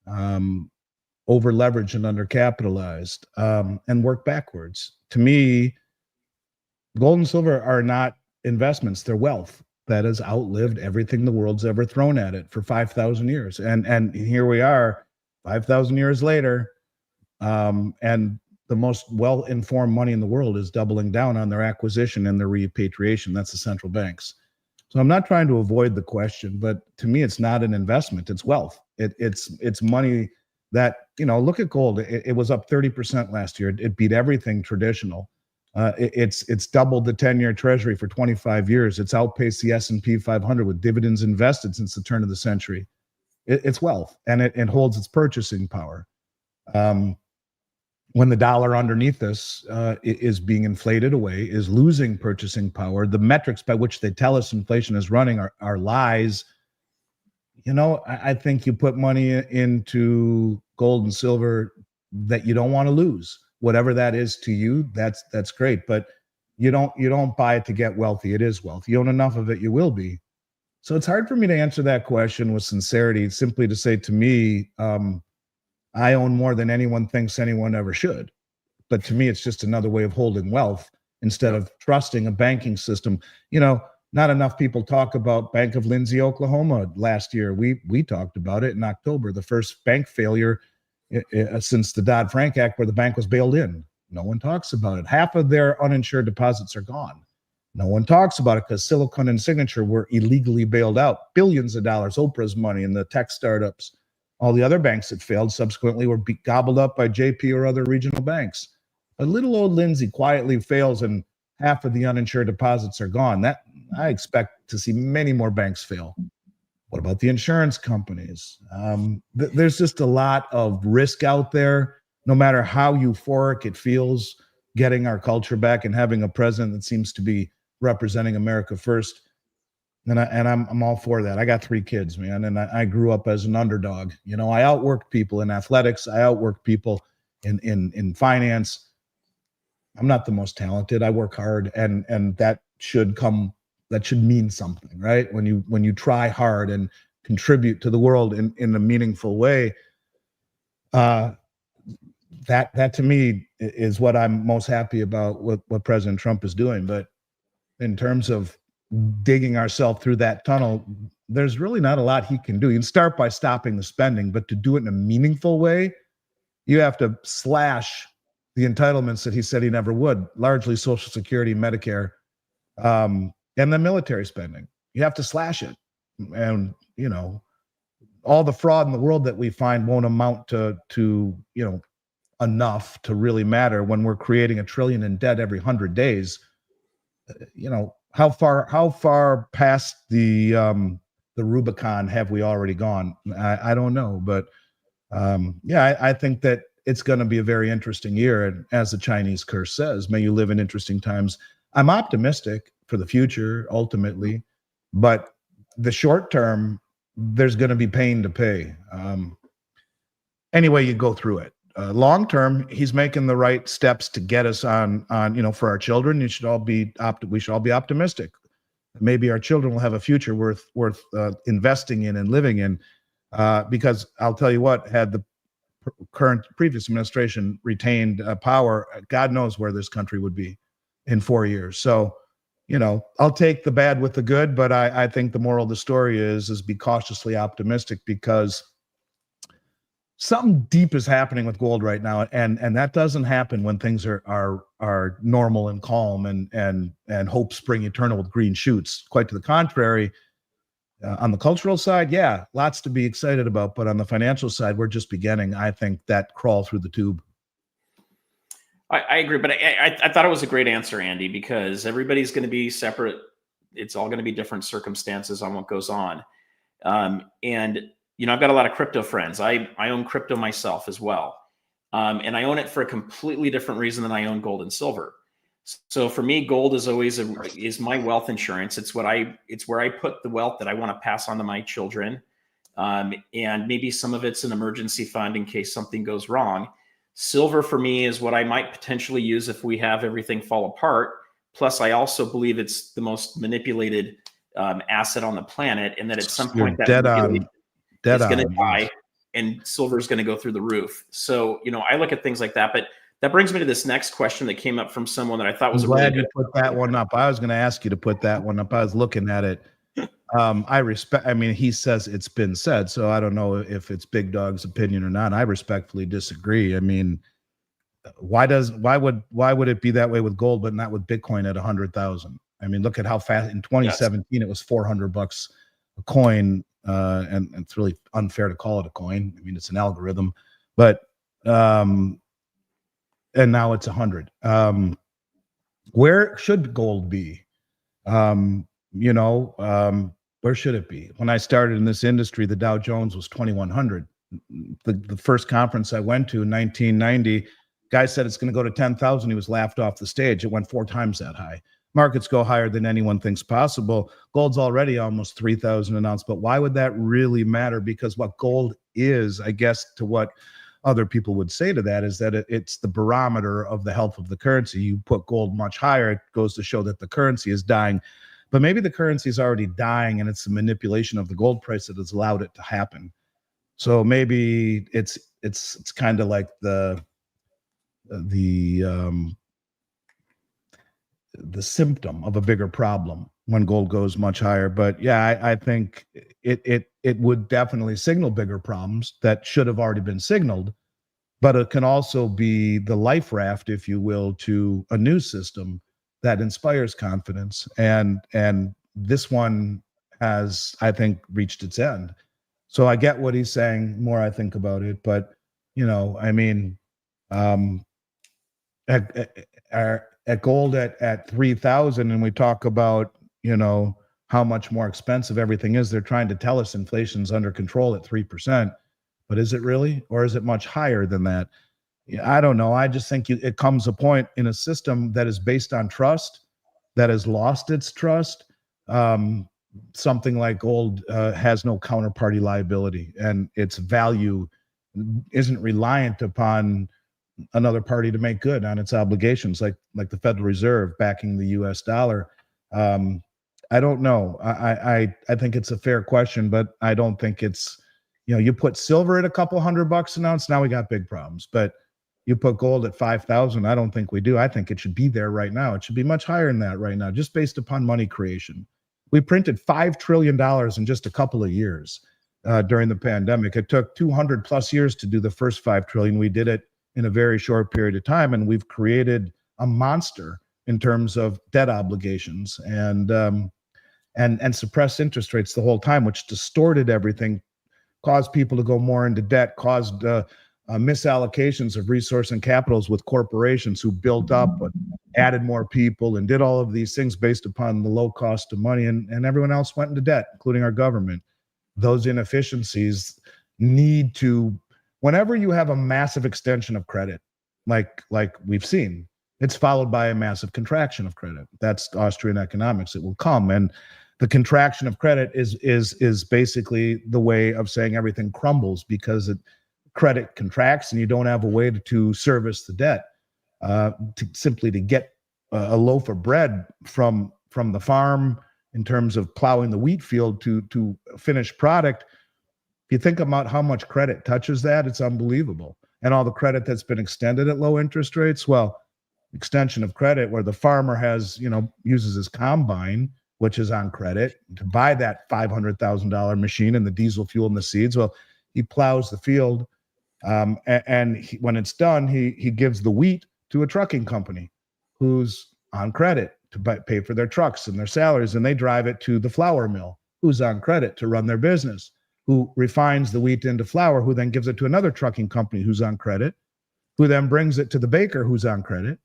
over leveraged and undercapitalized? And work backwards. To me, gold and silver are not investments; they're wealth that has outlived everything the world's ever thrown at it for 5,000 years. And here we are 5,000 years later. And the most well-informed money in the world is doubling down on their acquisition and their repatriation. That's the central banks. So I'm not trying to avoid the question, but to me, it's not an investment. It's wealth. It's money that, look at gold. It was up 30% last year. It beat everything traditional. It's doubled the 10-year treasury for 25 years. It's outpaced the S&P 500 with dividends invested since the turn of the century. It's wealth, and it holds its purchasing power. When the dollar underneath us is being inflated away, is losing purchasing power, the metrics by which they tell us inflation is running are lies. I think you put money into gold and silver that you don't want to lose. Whatever that is to you, that's great. But you don't buy it to get wealthy. It is wealth. You own enough of it, you will be. So it's hard for me to answer that question with sincerity, simply to say, to me, I own more than anyone thinks anyone ever should. But to me, it's just another way of holding wealth instead of trusting a banking system. Not enough people talk about Bank of Lindsay, Oklahoma last year. We talked about it in October, the first bank failure since the Dodd-Frank Act, where the bank was bailed in. No one talks about it. Half of their uninsured deposits are gone. No one talks about it because Silicon and Signature were illegally bailed out. Billions of dollars, Oprah's money, and the tech startups. All the other banks that failed subsequently were gobbled up by JP or other regional banks. a little old Lindsay quietly fails and half of the uninsured deposits are gone, that I expect to see many more banks fail. What about the insurance companies? There's just a lot of risk out there. No matter how euphoric it feels, getting our culture back and having a president that seems to be representing America first. And I'm all for that. I got 3 kids, man, and I grew up as an underdog. You know, I outworked people in athletics. I outworked people in finance. I'm not the most talented. I work hard, and that should mean something, right? When you try hard and contribute to the world in a meaningful way, that to me is what I'm most happy about what President Trump is doing. But in terms of digging ourselves through that tunnel, there's really not a lot he can do. You can start by stopping the spending, but to do it in a meaningful way, you have to slash the entitlements that he said he never would, largely Social Security, Medicare, and the military spending. You have to slash it. And, you know, all the fraud in the world that we find won't amount to you know, enough to really matter when we're creating $1 trillion in debt every 100 days. You know, how far past the Rubicon have we already gone? I don't know, but yeah, I think that it's going to be a very interesting year. And as the Chinese curse says, may you live in interesting times. I'm optimistic for the future, ultimately, but the short term, there's going to be pain to pay. Anyway, you go through it. Long term, he's making the right steps to get us on, you know, for our children. We should all be optimistic. Maybe our children will have a future worth investing in and living in. Because I'll tell you what, had the previous administration retained power, God knows where this country would be in 4 years. So, you know, I'll take the bad with the good, but I think the moral of the story is be cautiously optimistic, because something deep is happening with gold right now, and that doesn't happen when things are normal and calm and hope spring eternal with green shoots. Quite to the contrary. On the cultural side, yeah, lots to be excited about, but on the financial side, we're just beginning, I think, that crawl through the tube. I agree, but I thought it was a great answer, Andy, because everybody's going to be separate. It's all going to be different circumstances on what goes on. And, you know, I've got a lot of crypto friends. I own crypto myself as well. And I own it for a completely different reason than I own gold and silver. So for me, gold is always is my wealth insurance. It's where I put the wealth that I want to pass on to my children. And maybe some of it's an emergency fund in case something goes wrong. Silver for me is what I might potentially use if we have everything fall apart. Plus, I also believe it's the most manipulated asset on the planet, and that at some point that it's going to die, and silver is going to go through the roof. So, you know, I look at things like that. But that brings me to this next question that came up from someone that I thought was glad you put that one up. I was going to ask you to put that one up. I was looking at it. I mean, he says it's been said, so I don't know if it's Big Dog's opinion or not. I respectfully disagree. I mean, why would it be that way with gold, but not with Bitcoin at 100,000? I mean, look at how fast in 2017 it was $400 a coin, and it's really unfair to call it a coin. I mean, it's an algorithm, but and now it's 100. Where should gold be? You know, where should it be? When I started in this industry, the Dow Jones was 2,100. The first conference I went to in 1990, guy said it's going to go to 10,000. He was laughed off the stage. It went 4 times that high. Markets go higher than anyone thinks possible. Gold's already almost 3,000 an ounce, but why would that really matter? Because what gold is, I guess, to what other people would say to that, is that it's the barometer of the health of the currency. You put gold much higher, it goes to show that the currency is dying. But maybe the currency is already dying, and it's the manipulation of the gold price that has allowed it to happen. So maybe it's kind of like the symptom of a bigger problem when gold goes much higher. But yeah, I think it would definitely signal bigger problems that should have already been signaled. But it can also be the life raft, if you will, to a new system that inspires confidence. And this one has, I think, reached its end. So I get what he's saying, more I think about it. But, you know, I mean, at gold at 3,000, and we talk about, how much more expensive everything is. They're trying to tell us inflation's under control at 3%, but is it really, or is it much higher than that? I don't know. I just think it comes a point in a system that is based on trust that has lost its trust. Something like gold has no counterparty liability, and its value isn't reliant upon another party to make good on its obligations, like the Federal Reserve backing the U.S. dollar. I don't know. I think it's a fair question, but I don't think it's, you put silver at a couple $100 an ounce, now we got big problems. But you put gold at 5,000, I don't think we do. I think it should be there right now. It should be much higher than that right now, just based upon money creation. We printed $5 trillion in just a couple of years during the pandemic. It took 200 plus years to do the first 5 trillion. We did it in a very short period of time, and we've created a monster in terms of debt obligations and suppressed interest rates the whole time, which distorted everything, caused people to go more into debt, caused misallocations of resource and capitals with corporations who built up, added more people, and did all of these things based upon the low cost of money, and everyone else went into debt, including our government. Those inefficiencies need to, whenever you have a massive extension of credit, like we've seen, it's followed by a massive contraction of credit. That's Austrian economics. It will come, and the contraction of credit is basically the way of saying everything crumbles, because credit contracts and you don't have a way to service the debt. To get a loaf of bread from the farm in terms of plowing the wheat field to finished product, if you think about how much credit touches that, it's unbelievable. And all the credit that's been extended at low interest rates, well, extension of credit where the farmer has, uses his combine, which is on credit, to buy that $500,000 machine and the diesel fuel and the seeds. Well, he plows the field, and when it's done, he gives the wheat to a trucking company who's on credit to pay for their trucks and their salaries, and they drive it to the flour mill, who's on credit to run their business, who refines the wheat into flour, who then gives it to another trucking company who's on credit, who then brings it to the baker who's on credit,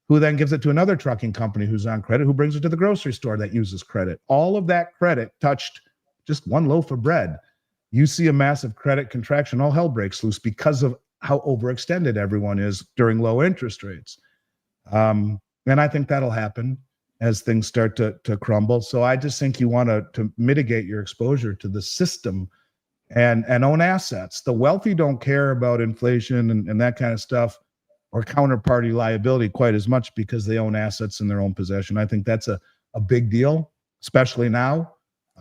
who then gives it to another trucking company who's on credit, who brings it to the grocery store that uses credit. All of that credit touched just one loaf of bread. You see a massive credit contraction, all hell breaks loose because of how overextended everyone is during low interest rates. And I think that'll happen as things start to crumble. So I just think you want to mitigate your exposure to the system and own assets. The wealthy don't care about inflation and that kind of stuff, or counterparty liability quite as much, because they own assets in their own possession. I think that's a big deal, especially now.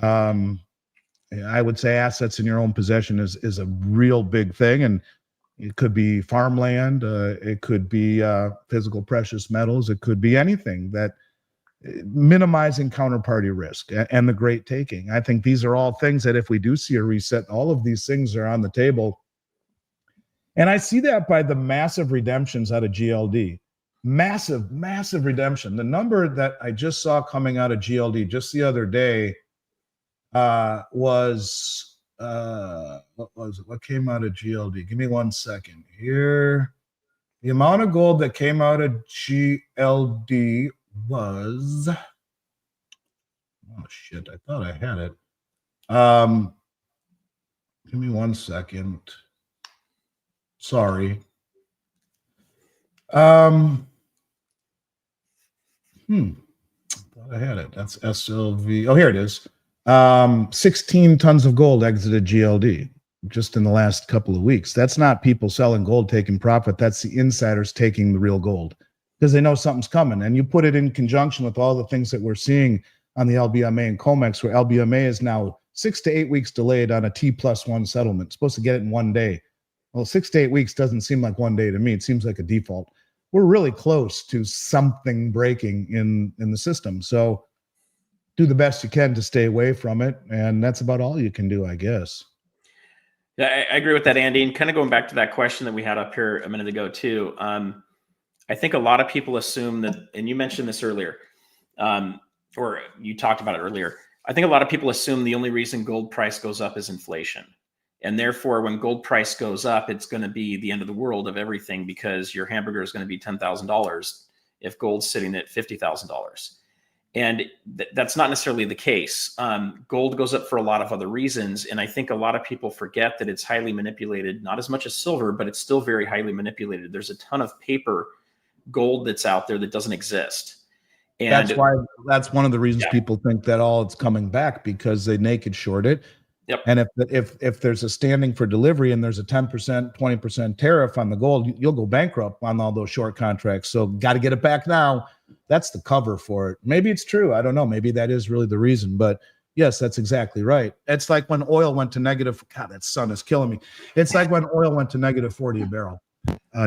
I would say assets in your own possession is a real big thing. And it could be farmland, it could be physical precious metals, it could be anything that minimizing counterparty risk and the great taking. I think these are all things that if we do see a reset, all of these things are on the table. And I see that by the massive redemptions out of GLD. Massive, massive redemption. The number that I just saw coming out of GLD just the other day was, what was it? What came out of GLD? Give me 1 second here. The amount of gold that came out of GLD was, oh shit, I thought I had it. Give me 1 second. Sorry. Thought I had it. That's SLV. Oh, here it is. 16 tons of gold exited GLD just in the last couple of weeks. That's not people selling gold taking profit. That's the insiders taking the real gold because they know something's coming. And you put it in conjunction with all the things that we're seeing on the LBMA and COMEX, where LBMA is now 6 to 8 weeks delayed on a T+1 settlement. It's supposed to get it in 1 day. Well, 6 to 8 weeks doesn't seem like 1 day to me. It seems like a default. We're really close to something breaking in the system. So do the best you can to stay away from it. And that's about all you can do, I guess. Yeah, I agree with that, Andy. And kind of going back to that question that we had up here a minute ago too. I think a lot of people assume that, and you mentioned this earlier, or you talked about it earlier. I think a lot of people assume the only reason gold price goes up is inflation. And therefore, when gold price goes up, it's going to be the end of the world of everything, because your hamburger is going to be $10,000 if gold's sitting at $50,000. And that's not necessarily the case. Gold goes up for a lot of other reasons. And I think a lot of people forget that it's highly manipulated, not as much as silver, but it's still very highly manipulated. There's a ton of paper gold that's out there that doesn't exist. And that's one of the reasons people think that it's coming back, because they naked short it. Yep. And if there's a standing for delivery and there's a 10%, 20% tariff on the gold, you'll go bankrupt on all those short contracts. So got to get it back now. That's the cover for it. Maybe it's true. I don't know. Maybe that is really the reason. But yes, that's exactly right. It's like when oil went to negative. God, that sun is killing me. It's like when oil went to negative 40 a barrel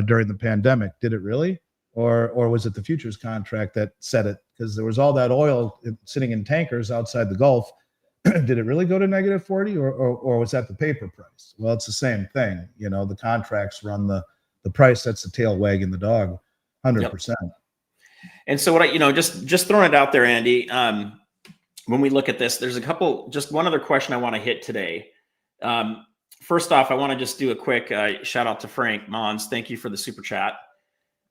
during the pandemic. Did it really? Or was it the futures contract that said it? Because there was all that oil sitting in tankers outside the Gulf. Did it really go to negative 40, or was that the paper price? Well, it's the same thing. You know, the contracts run the price. That's the tail wagging the dog, 100%. Yep. And so what just throwing it out there, Andy, when we look at this, there's just one other question I want to hit today. First off, I want to just do a quick shout out to Frank Mons. Thank you for the super chat.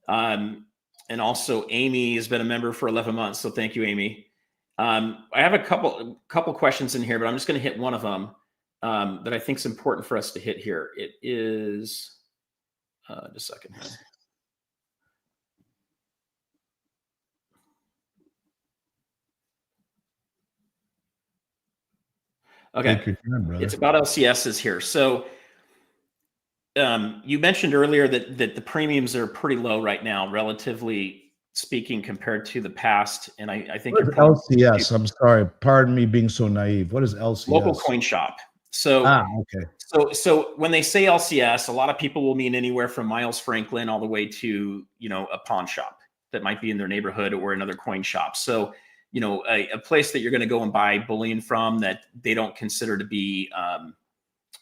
And also Amy has been a member for 11 months. So thank you, Amy. I have a couple questions in here, but I'm just going to hit one of them that I think is important for us to hit here. It is just a second here. Okay, it's about LCSs here. So you mentioned earlier that the premiums are pretty low right now, relatively speaking, compared to the past. And I think LCS. I'm sorry, pardon me being so naive. What is LCS? Local coin shop. So okay. So when they say LCS, a lot of people will mean anywhere from Miles Franklin all the way to a pawn shop that might be in their neighborhood or another coin shop. So a place that you're going to go and buy bullion from that they don't consider to be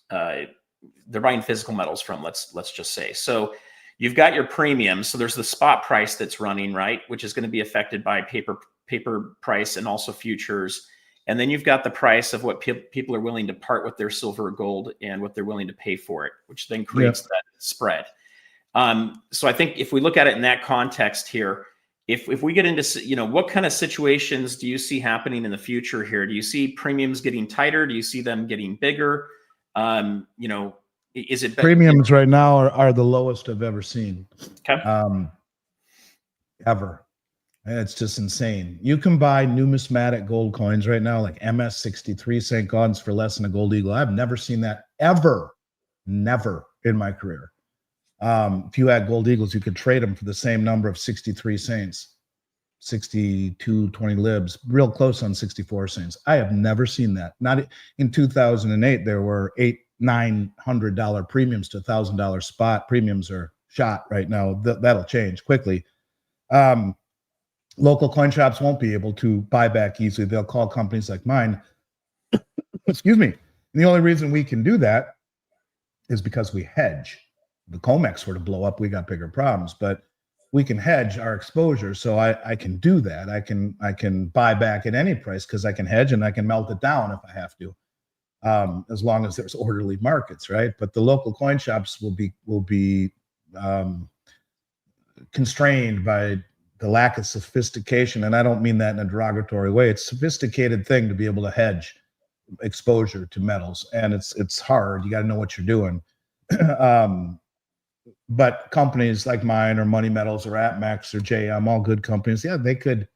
they're buying physical metals from, let's just say. So you've got your premium. So there's the spot price that's running, right, which is going to be affected by paper price and also futures. And then you've got the price of what people are willing to part with their silver or gold and what they're willing to pay for it, which then creates that spread. So I think if we look at it in that context here, if we get into, what kind of situations do you see happening in the future here? Do you see premiums getting tighter? Do you see them getting bigger? Is it premiums right now are the lowest I've ever seen. Okay. Ever. It's just insane. You can buy numismatic gold coins right now, like MS63 St. Gaudens, for less than a gold eagle. I've never seen that ever. Never in my career. If you had gold eagles, you could trade them for the same number of 63 saints, 62, 20 libs, real close on 64 saints. I have never seen that. Not in 2008, there were $800-900 premiums to $1,000 spot. Premiums are shot right now. That'll change quickly. Local coin shops won't be able to buy back easily. They'll call companies like mine. Excuse me. And the only reason we can do that is because we hedge. The COMEX were to blow up, we got bigger problems, but we can hedge our exposure. So I can do that. I can buy back at any price because I can hedge and I can melt it down if I have to, as long as there's orderly markets, right? But the local coin shops will be constrained by the lack of sophistication. And I don't mean that in a derogatory way. It's a sophisticated thing to be able to hedge exposure to metals. And it's hard. You got to know what you're doing. But companies like mine or Money Metals or APMEX or JM, all good companies, they could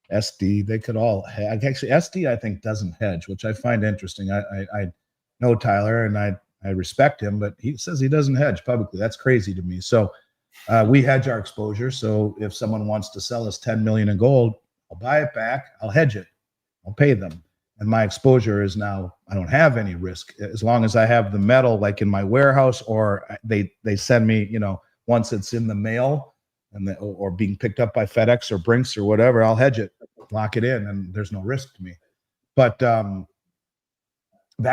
SD, they could all actually SD I think doesn't hedge, which I find interesting. I know Tyler and I respect him, but he says he doesn't hedge publicly. That's crazy to me. So we hedge our exposure. So if someone wants to sell us 10 million in gold, I'll buy it back, I'll hedge it, I'll pay them. And my exposure is now, I don't have any risk as long as I have the metal like in my warehouse, or they send me, once it's in the mail and or being picked up by FedEx or Brinks or whatever, I'll hedge it, lock it in, and there's no risk to me. But that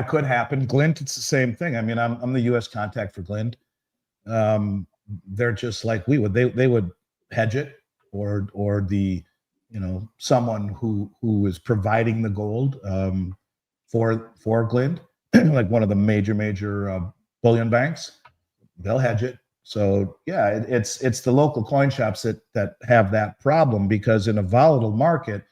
could happen. Glint, it's the same thing. I mean, I'm the U.S. contact for Glint. They're just like we would. They would hedge it, or the someone who is providing the gold for Glint like one of the major bullion banks, they'll hedge it. So yeah, it's the local coin shops that have that problem, because in a volatile market,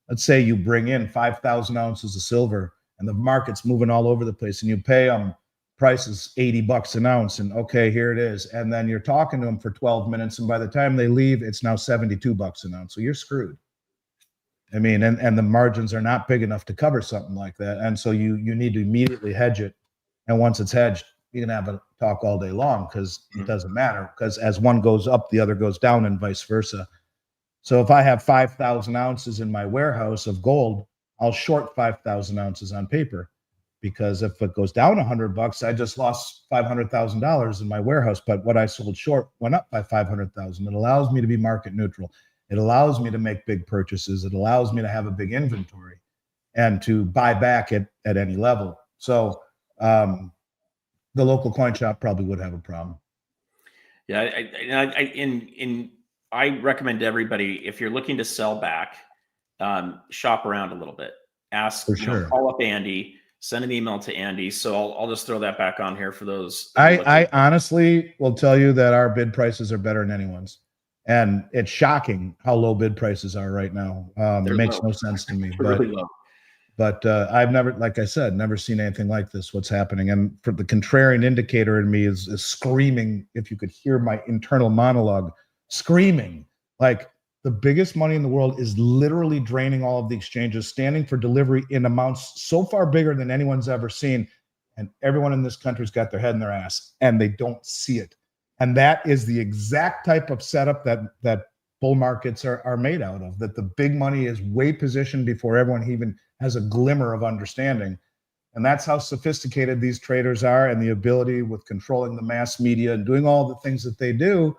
let's say you bring in 5,000 ounces of silver and the market's moving all over the place, and you pay them prices $80 an ounce, and okay, here it is, and then you're talking to them for 12 minutes, and by the time they leave, it's now $72 an ounce. So you're screwed. I mean, and the margins are not big enough to cover something like that, and so you need to immediately hedge it. And once it's hedged, you can have a talk all day long, because it doesn't matter, because as one goes up, the other goes down, and vice versa. So if I have 5,000 ounces in my warehouse of gold, I'll short 5,000 ounces on paper, because if it goes down $100, I just lost $500,000 in my warehouse. But what I sold short went up by 500,000. It allows me to be market neutral. It allows me to make big purchases. It allows me to have a big inventory and to buy back at any level. So the local coin shop probably would have a problem. Yeah, I recommend to everybody, if you're looking to sell back, shop around a little bit. Ask, For sure. Call up Andy, send an email to Andy. So I'll just throw that back on here for those. I honestly will tell you that our bid prices are better than anyone's. And it's shocking how low bid prices are right now. It makes no sense to me. Really low. But I've never, like I said, never seen anything like this, what's happening. And for the contrarian indicator in me is screaming, if you could hear my internal monologue, screaming, like the biggest money in the world is literally draining all of the exchanges, standing for delivery in amounts so far bigger than anyone's ever seen. And everyone in this country's got their head in their ass, and they don't see it. And that is the exact type of setup that bull markets are made out of, that the big money is way positioned before everyone even has a glimmer of understanding. And that's how sophisticated these traders are, and the ability with controlling the mass media and doing all the things that they do.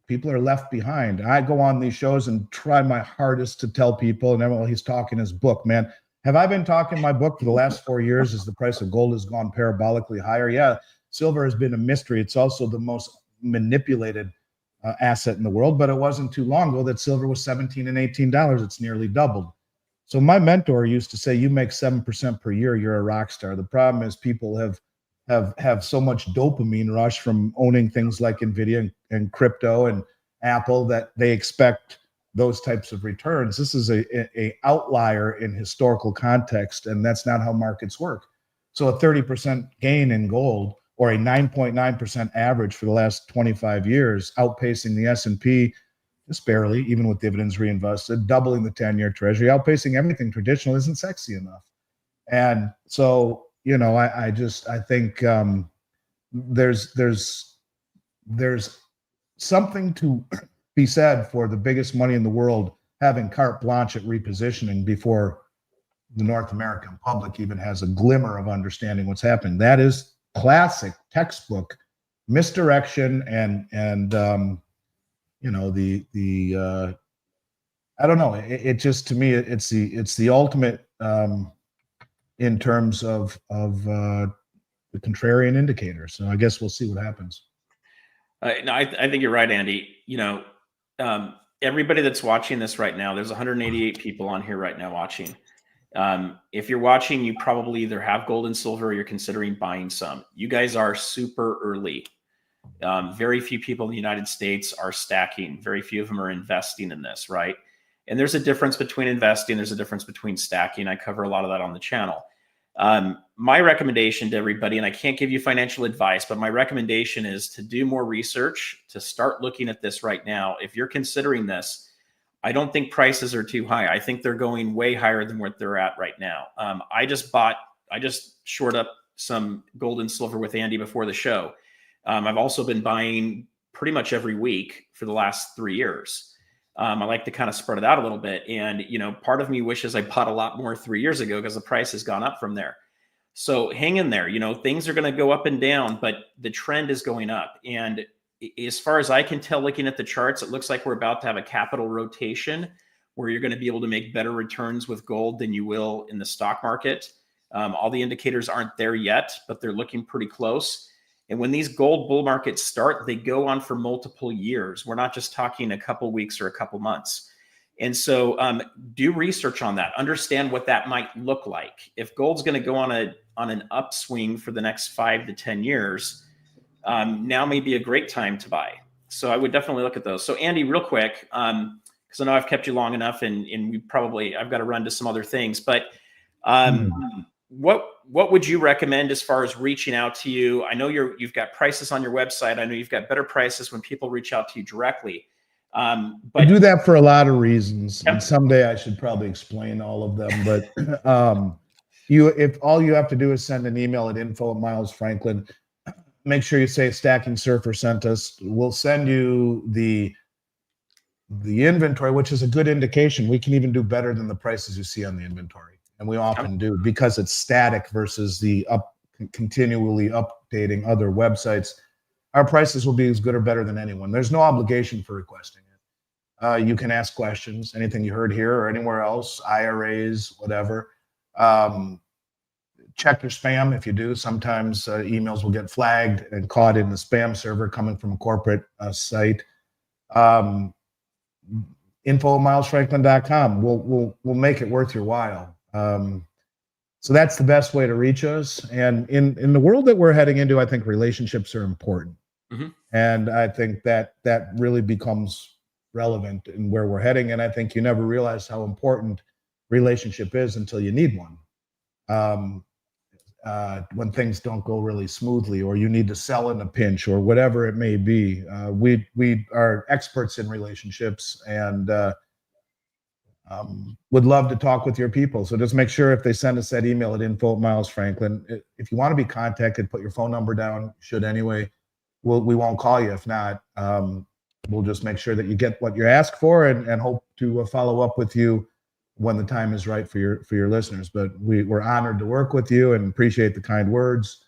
People are left behind. I go on these shows and try my hardest to tell people, and everyone, he's talking his book, man. Have I been talking my book for the last 4 years as the price of gold has gone parabolically higher? Yeah, silver has been a mystery. It's also the most manipulated asset in the world, but it wasn't too long ago that silver was $17 and $18. It's nearly doubled. So my mentor used to say, you make 7% per year, you're a rock star. The problem is people have so much dopamine rush from owning things like Nvidia and crypto and Apple that they expect those types of returns. This is a outlier in historical context, and that's not how markets work. So a 30% gain in gold, or a 9.9% average for the last 25 years, outpacing the S&P just barely, even with dividends reinvested, doubling the 10-year treasury, outpacing everything traditional, isn't sexy enough. And so, I think there's something to be said for the biggest money in the world having carte blanche at repositioning before the North American public even has a glimmer of understanding what's happening. That is classic textbook misdirection and I don't know. It just, to me, it's the ultimate in terms of the contrarian indicator. So I guess we'll see what happens. No, I think you're right, Andy. Everybody that's watching this right now, there's 188 people on here right now watching. If you're watching, you probably either have gold and silver or you're considering buying some. You guys are super early. Very few people in the United States are stacking. Very few of them are investing in this, right? And there's a difference between investing. There's a difference between stacking. I cover a lot of that on the channel. My recommendation to everybody, and I can't give you financial advice, but my recommendation is to do more research, to start looking at this right now. If you're considering this, I don't think prices are too high. I think they're going way higher than what they're at right now. I just shored up some gold and silver with Andy before the show. I've also been buying pretty much every week for the last 3 years. I like to kind of spread it out a little bit. And, part of me wishes I bought a lot more 3 years ago because the price has gone up from there. So hang in there. Things are going to go up and down, but the trend is going up. And as far as I can tell, looking at the charts, it looks like we're about to have a capital rotation where you're going to be able to make better returns with gold than you will in the stock market. All the indicators aren't there yet, but they're looking pretty close. And when these gold bull markets start, they go on for multiple years. We're not just talking a couple weeks or a couple months. And so do research on that. Understand what that might look like. If gold's going to go on an upswing for the next 5 to 10 years, now may be a great time to buy. So I would definitely look at those. So Andy, real quick, because I know I've kept you long enough, and I've got to run to some other things. But what would you recommend as far as reaching out to you? I know you've got prices on your website. I know you've got better prices when people reach out to you directly. But I do that for a lot of reasons, and someday I should probably explain all of them. But if all you have to do is send an email at info@milesfranklin, make sure you say Stacking Surfer sent us. We'll send you the inventory, which is a good indication. We can even do better than the prices you see on the inventory, and we often do, because it's static versus the continually updating other websites. Our prices will be as good or better than anyone. There's no obligation for requesting it. You can ask questions, anything you heard here or anywhere else, IRAs, whatever. Check your spam if you do. Sometimes emails will get flagged and caught in the spam server coming from a corporate site. info@milesfranklin.com. We'll make it worth your while. So that's the best way to reach us. And in the world that we're heading into, I think relationships are important. Mm-hmm. And I think that really becomes relevant in where we're heading. And I think you never realize how important relationship is until you need one. When things don't go really smoothly, or you need to sell in a pinch, or whatever it may be. We are experts in relationships, and would love to talk with your people. So just make sure if they send us that email at info@milesfranklin, if you want to be contacted, put your phone number down. Should anyway. We won't call you if not. We'll just make sure that you get what you ask for, and hope to follow up with you when the time is right for your listeners. But we're honored to work with you and appreciate the kind words.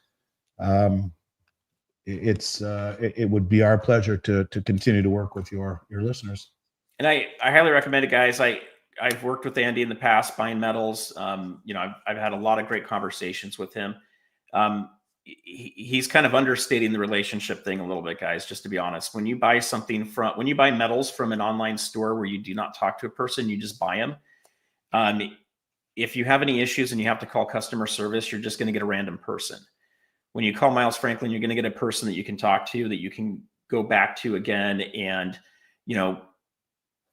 It would be our pleasure to continue to work with your listeners. And I highly recommend it, guys. I've worked with Andy in the past buying metals. I've had a lot of great conversations with him. He's kind of understating the relationship thing a little bit, guys, just to be honest. When you buy metals from an online store where you do not talk to a person, you just buy them. If you have any issues and you have to call customer service, you're just going to get a random person. When you call Miles Franklin, you're going to get a person that you can talk to, that you can go back to again. And,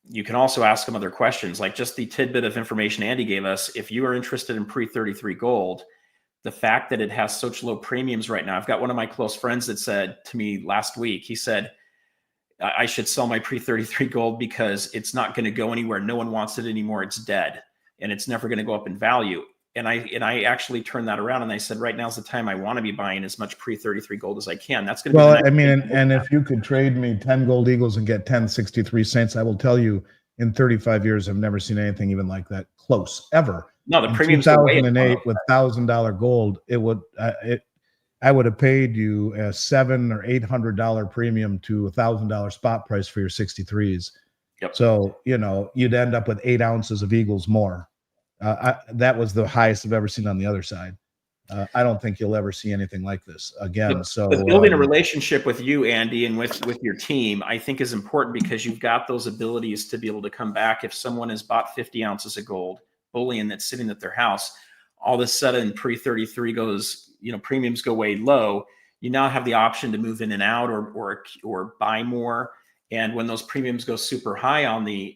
you can also ask them other questions, like just the tidbit of information Andy gave us. If you are interested in pre-33 gold, the fact that it has such low premiums right now. I've got one of my close friends that said to me last week, he said, I should sell my pre-33 gold because it's not going to go anywhere. No one wants it anymore. It's dead, and it's never going to go up in value. And I actually turned that around, and I said, right now's the time I want to be buying as much pre-33 gold as I can. That's going to be and if you could trade me 10 gold eagles and get 10 63 cents, I will tell you, in 35 years, I've never seen anything even like that close ever. No, the premium. 2008 with $1,000 gold, I would have paid you a $700 or $800 premium to $1,000 spot price for your 63s. Yep. So you'd end up with 8 ounces of eagles more. That was the highest I've ever seen on the other side. I don't think you'll ever see anything like this again. So building a relationship with you, Andy, and with your team, I think is important, because you've got those abilities to be able to come back. If someone has bought 50 ounces of gold bullion that's sitting at their house, all of a sudden pre-33 goes, premiums go way low. You now have the option to move in and out, or buy more. And when those premiums go super high on the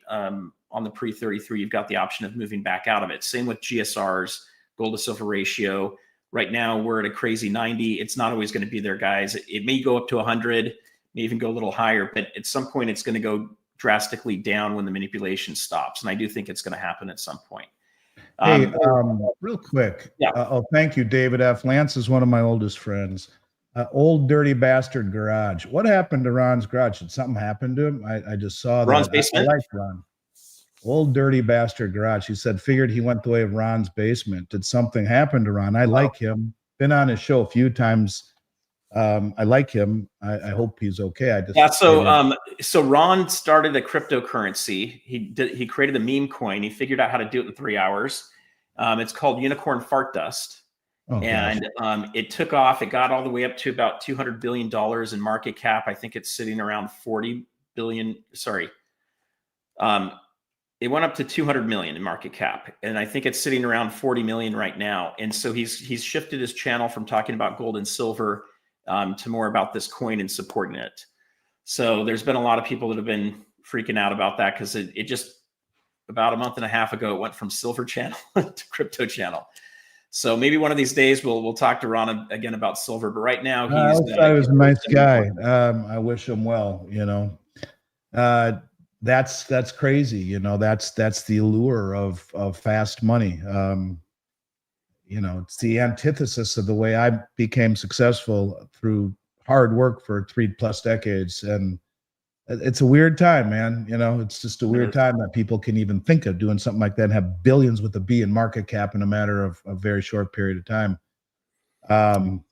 pre-33, you've got the option of moving back out of it. Same with GSRs, gold to silver ratio. Right now we're at a crazy 90. It's not always going to be there, guys. It may go up to 100, may even go a little higher, but at some point it's going to go drastically down when the manipulation stops. And I do think it's going to happen at some point. Hey, real quick. Yeah. Thank you, David F. Lance is one of my oldest friends. Old Dirty Bastard Garage. What happened to Ron's garage? Did something happen to him? I just saw that. Ron's basement? I like Ron. Old Dirty Bastard Garage. He said, figured he went the way of Ron's basement. Did something happen to Ron? I like him. Been on his show a few times. I like him. I hope he's okay. So Ron started a cryptocurrency. He created a meme coin. He figured out how to do it in 3 hours. It's called Unicorn Fart Dust. It took off. It got all the way up to about $200 billion in market cap. I think it's sitting around 40 billion. Sorry. it went up to 200 million in market cap, and I think it's sitting around 40 million right now. And so he's shifted his channel from talking about gold and silver to more about this coin and supporting it. So there's been a lot of people that have been freaking out about that, because it just about a month and a half ago it went from silver channel to crypto channel. So maybe one of these days we'll talk to Ron again about silver. But right now he was a nice guy. I wish him well. You know, that's crazy. You know, that's the allure of fast money. You know, it's the antithesis of the way I became successful through hard work for 3+ decades. And it's a weird time, man. You know, it's just a weird time that people can even think of doing something like that and have billions with a B in market cap in a matter of a very short period of time.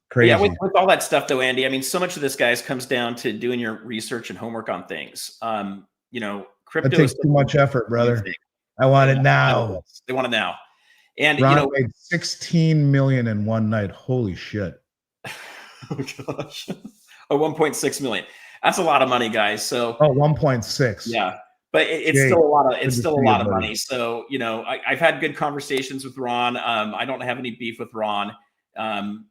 Crazy. Yeah, with all that stuff though, Andy, I mean, so much of this, guys, comes down to doing your research and homework on things. You know, crypto takes too much effort, brother. I want it now. They want it now. And Ron, you know, made 16 million in one night. Holy shit. Oh gosh. Oh, 1.6 million. That's a lot of money, guys. So 1.6. Yeah. But it's still a lot of money. So, you know, I've had good conversations with Ron. I don't have any beef with Ron.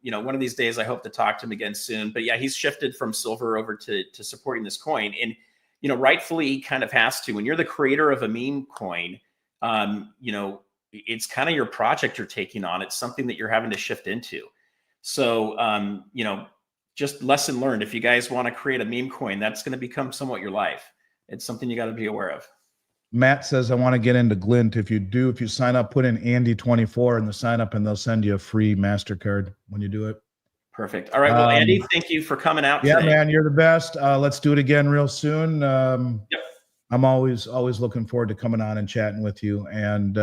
You know, one of these days I hope to talk to him again soon. But yeah, he's shifted from silver over to supporting this coin. And, you know, rightfully he kind of has to. When you're the creator of a meme coin, you know, it's kind of your project you're taking on. It's something that you're having to shift into. So, you know, just lesson learned. If you guys want to create a meme coin, that's going to become somewhat your life. It's something you got to be aware of. Matt says, I want to get into Glint. If you sign up, put in Andy24 in the sign up, and they'll send you a free MasterCard when you do it. Perfect. All right. Well, Andy, thank you for coming out today. Man, you're the best. Let's do it again real soon. Yep. I'm always looking forward to coming on and chatting with you, and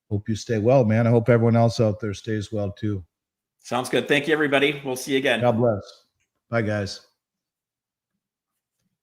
hope you stay well, man. I hope everyone else out there stays well too. Sounds good. Thank you, everybody. We'll see you again. God bless. Bye, guys.